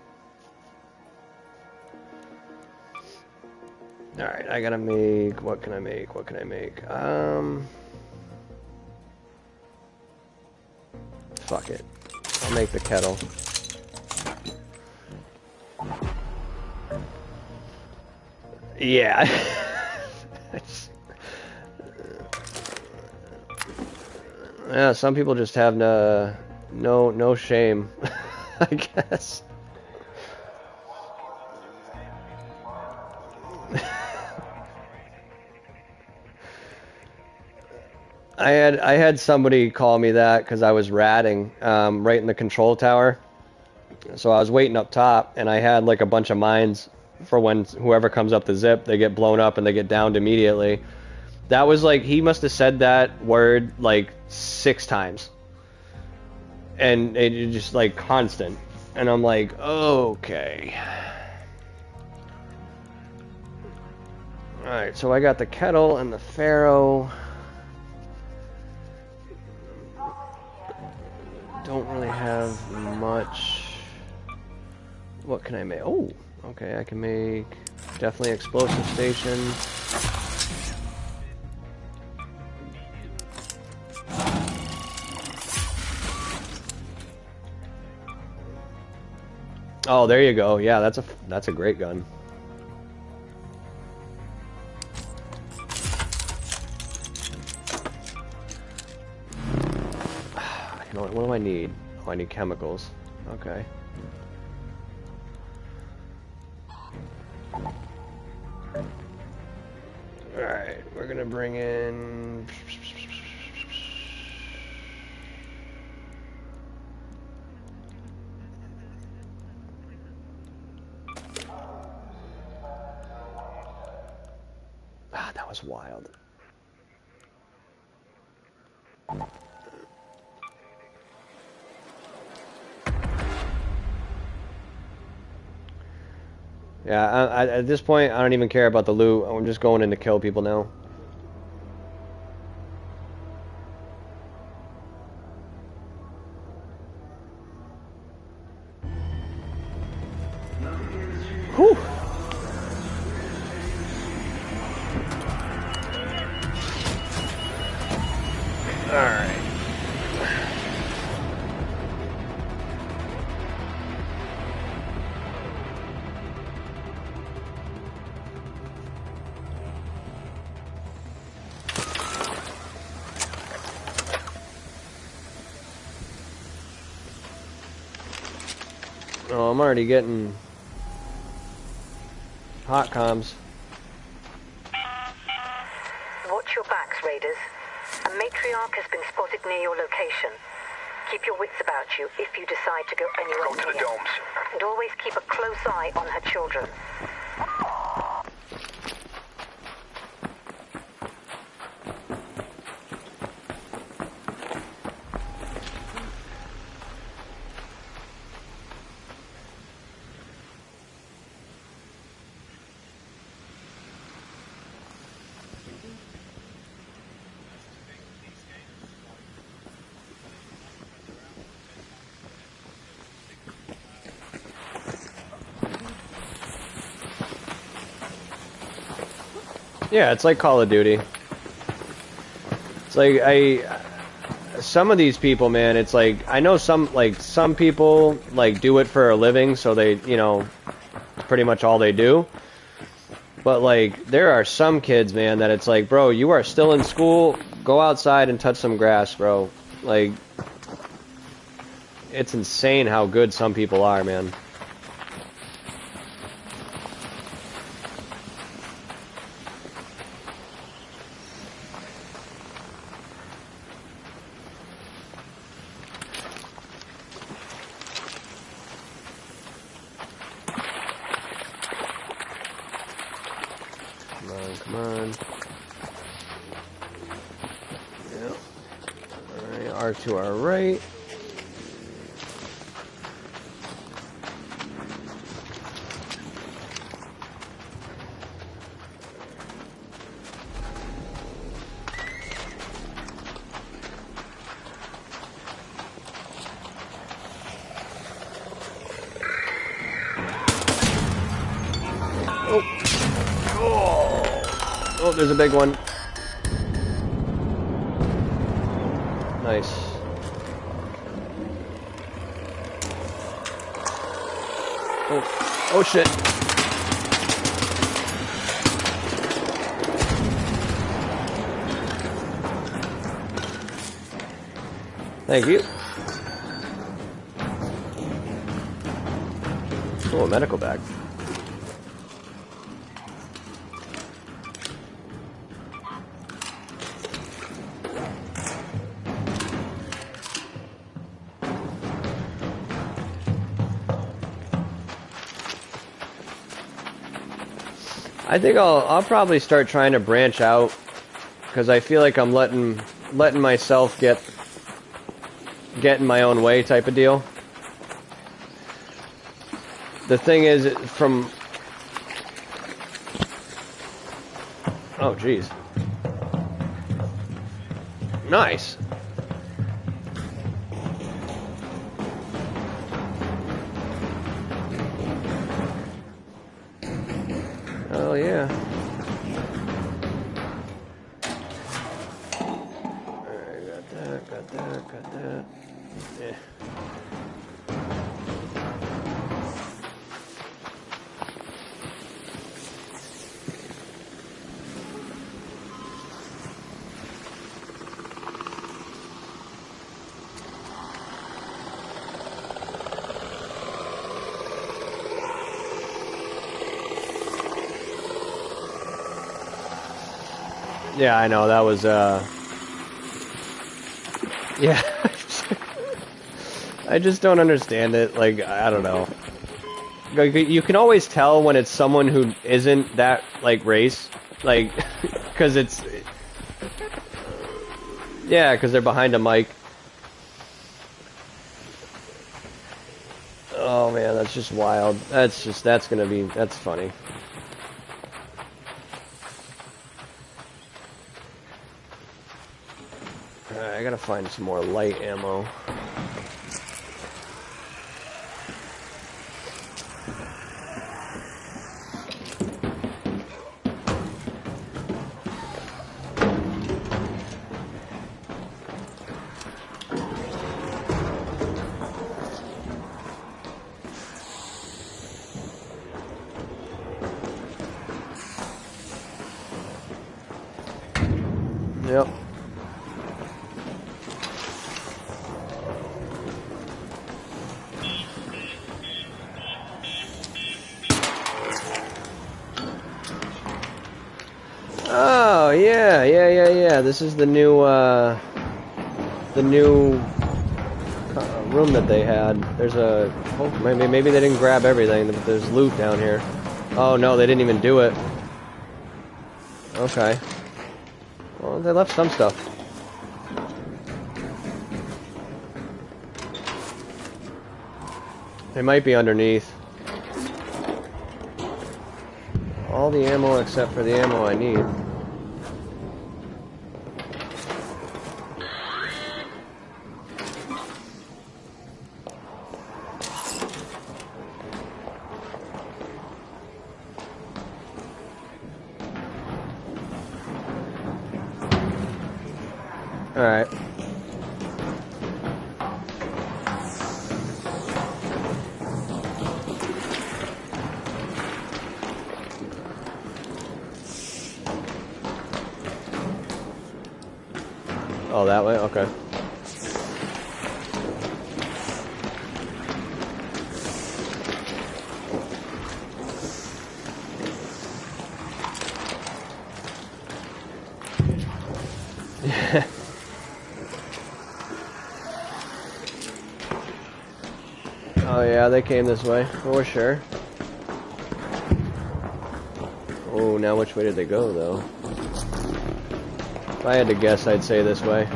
Alright, I gotta make... What can I make? Fuck it. I'll make the kettle. Yeah. Yeah, some people just have no shame, I guess. I had somebody call me that because I was ratting right in the control tower. So I was waiting up top, and I had like a bunch of mines for when whoever comes up the zip, they get blown up and they get downed immediately. That was like, he must have said that word like 6 times. And it just like constant. And I'm like, okay. Alright, so I got the kettle and the Pharaoh. Don't really have much. What can I make? Oh, okay, I can make definitely explosive station. Oh, there you go. Yeah, that's a great gun. You know what do I need? Oh, I need chemicals. Okay. Alright, we're gonna bring in... Ah, that was wild. Yeah, at this point, I don't even care about the loot. I'm just going in to kill people now. Whew. Alright. Oh, I'm already getting hot comms. Watch your backs, Raiders. A matriarch has been spotted near your location. Keep your wits about you if you decide to go anywhere Go to the near. domes. And always keep a close eye on her children. Yeah, it's like Call of Duty. It's like some of these people, man, it's like I know some people like do it for a living, so they, you know, pretty much all they do. But like there are some kids, man, that it's like, bro, you are still in school, go outside and touch some grass, bro. Like it's insane how good some people are, man. Come on. Yep. Alright, R to our right. Oh, there's a big one. Nice. Oh shit. Thank you. Oh, a medical bag. I think I'll probably start trying to branch out because I feel like I'm letting myself get in my own way type of deal. The thing is, oh geez, nice. Oh yeah. Alright, got that. Yeah. Yeah, I know, that was, yeah. I just don't understand it, like, I don't know. Like, you can always tell when it's someone who isn't that, like, race, like, because it's, yeah, because they're behind a mic. Oh man, that's just wild. That's funny. Alright, I gotta find some more light ammo. Yep. Oh, yeah. This is the new room that they had. There's a... Oh, maybe they didn't grab everything, but there's loot down here. Oh, no, they didn't even do it. Okay. Well, they left some stuff. They might be underneath. All the ammo except for the ammo I need. Alright. Oh, that way? Okay. Oh yeah, they came this way, for sure. Oh, now which way did they go, though? If I had to guess, I'd say this way.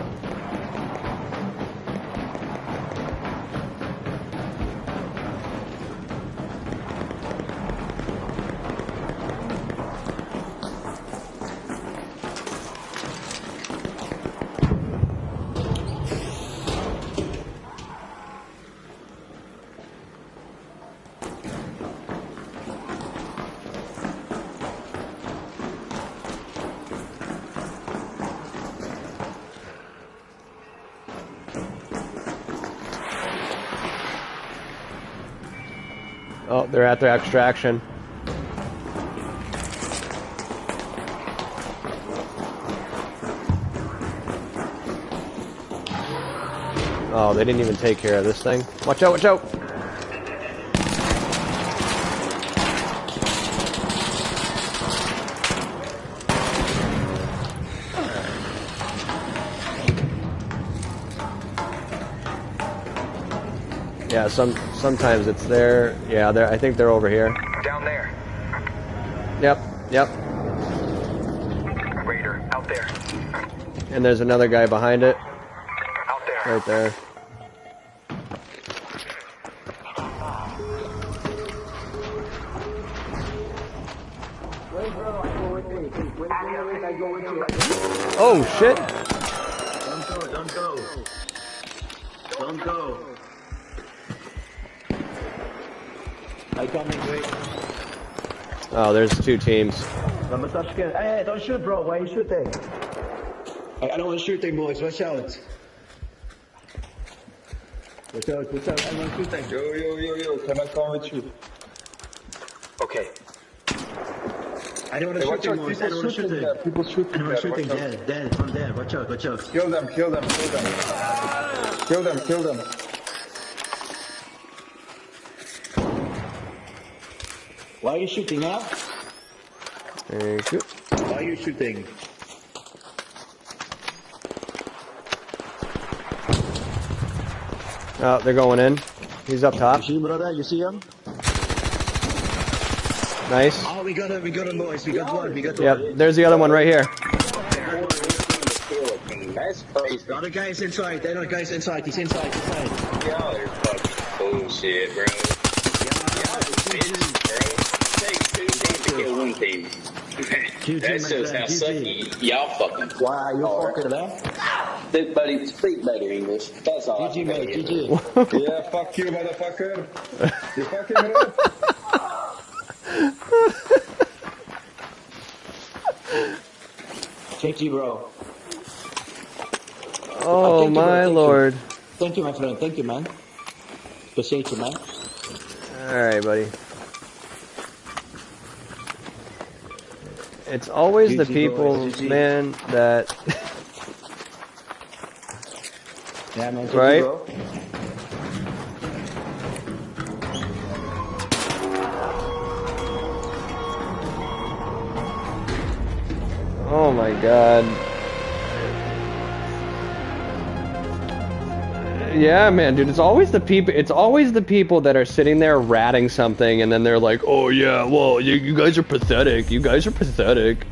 Oh, they're at their extraction. Oh, they didn't even take care of this thing. Watch out, watch out! Yeah, sometimes it's there. Yeah, I think they're over here. Down there. Yep, yep. Raider, out there. And there's another guy behind it. Out there. Right there. Oh shit! Don't go, don't go. Don't go. I coming, wait. Oh, there's two teams. Hey, don't shoot, bro. Why are you shooting? I don't want shooting, boys. Watch out. Watch out, watch out. I'm not shooting. Yo. Can I come with you? Okay. I don't want to shoot him, boys. I don't want to shoot him. People shooting I don't want to shoot him. there. Dead, from there. Watch out, watch out. Kill them. Kill them. Why are you shooting, huh? Thank you. Why are you shooting? Oh, they're going in. He's up top. You see, brother? You see him? Nice. Oh, we got him, boys. We got one. Yep, there's the other one right here. That's crazy. The other guy is inside. The other guy's inside. He's inside. Y'all are fucking bullshit, bro. Y'all are bitches, bro. Take two teams to kill one team. That shows how sucky y'all fucking. Why are you fucking there? Dude, buddy, speak better English. That's all. GG, mate. GG. Yeah, fuck you, motherfucker. You fucking bro. GG, bro. Oh my lord. Thank you, my friend. Thank you, man. Appreciate you, man. Alright, buddy. It's always the people, man, that... Yeah, man. Right? Bro. Oh my god. Yeah, man, dude, it's always the people that are sitting there ratting something and then they're like, "Oh yeah, well, you guys are pathetic. You guys are pathetic."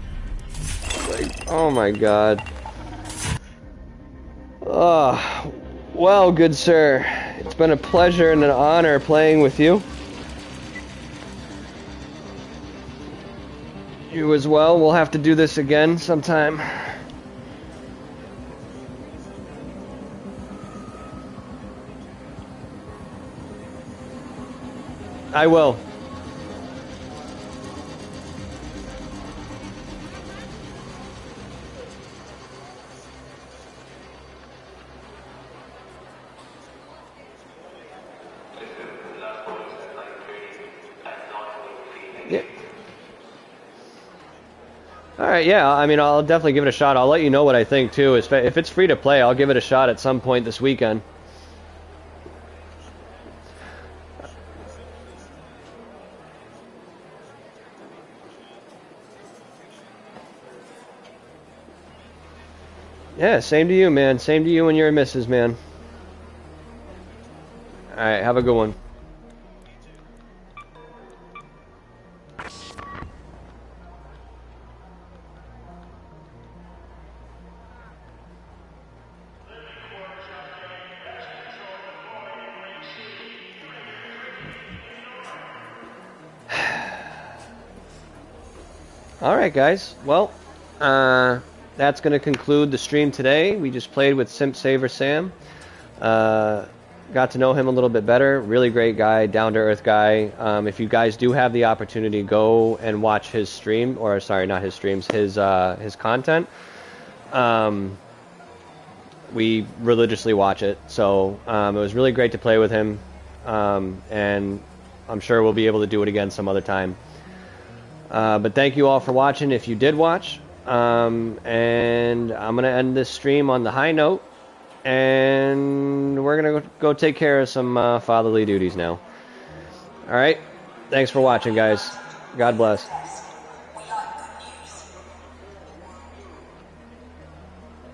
Like, oh my god. Well, good sir. It's been a pleasure and an honor playing with you. You as well. We'll have to do this again sometime. I will. All right, yeah. I mean, I'll definitely give it a shot. I'll let you know what I think too. If it's free to play, I'll give it a shot at some point this weekend. Yeah, same to you, man. Same to you and your missus, man. All right, have a good one. All right, guys. Well, that's going to conclude the stream today. We just played with Simpsaversam. Got to know him a little bit better. Really great guy, down-to-earth guy. If you guys do have the opportunity, go and watch his stream, or sorry, not his streams, his content. We religiously watch it, so it was really great to play with him, and I'm sure we'll be able to do it again some other time. But thank you all for watching if you did watch. And I'm going to end this stream on the high note. And we're going to go take care of some fatherly duties now. Alright? Thanks for watching, guys. God bless.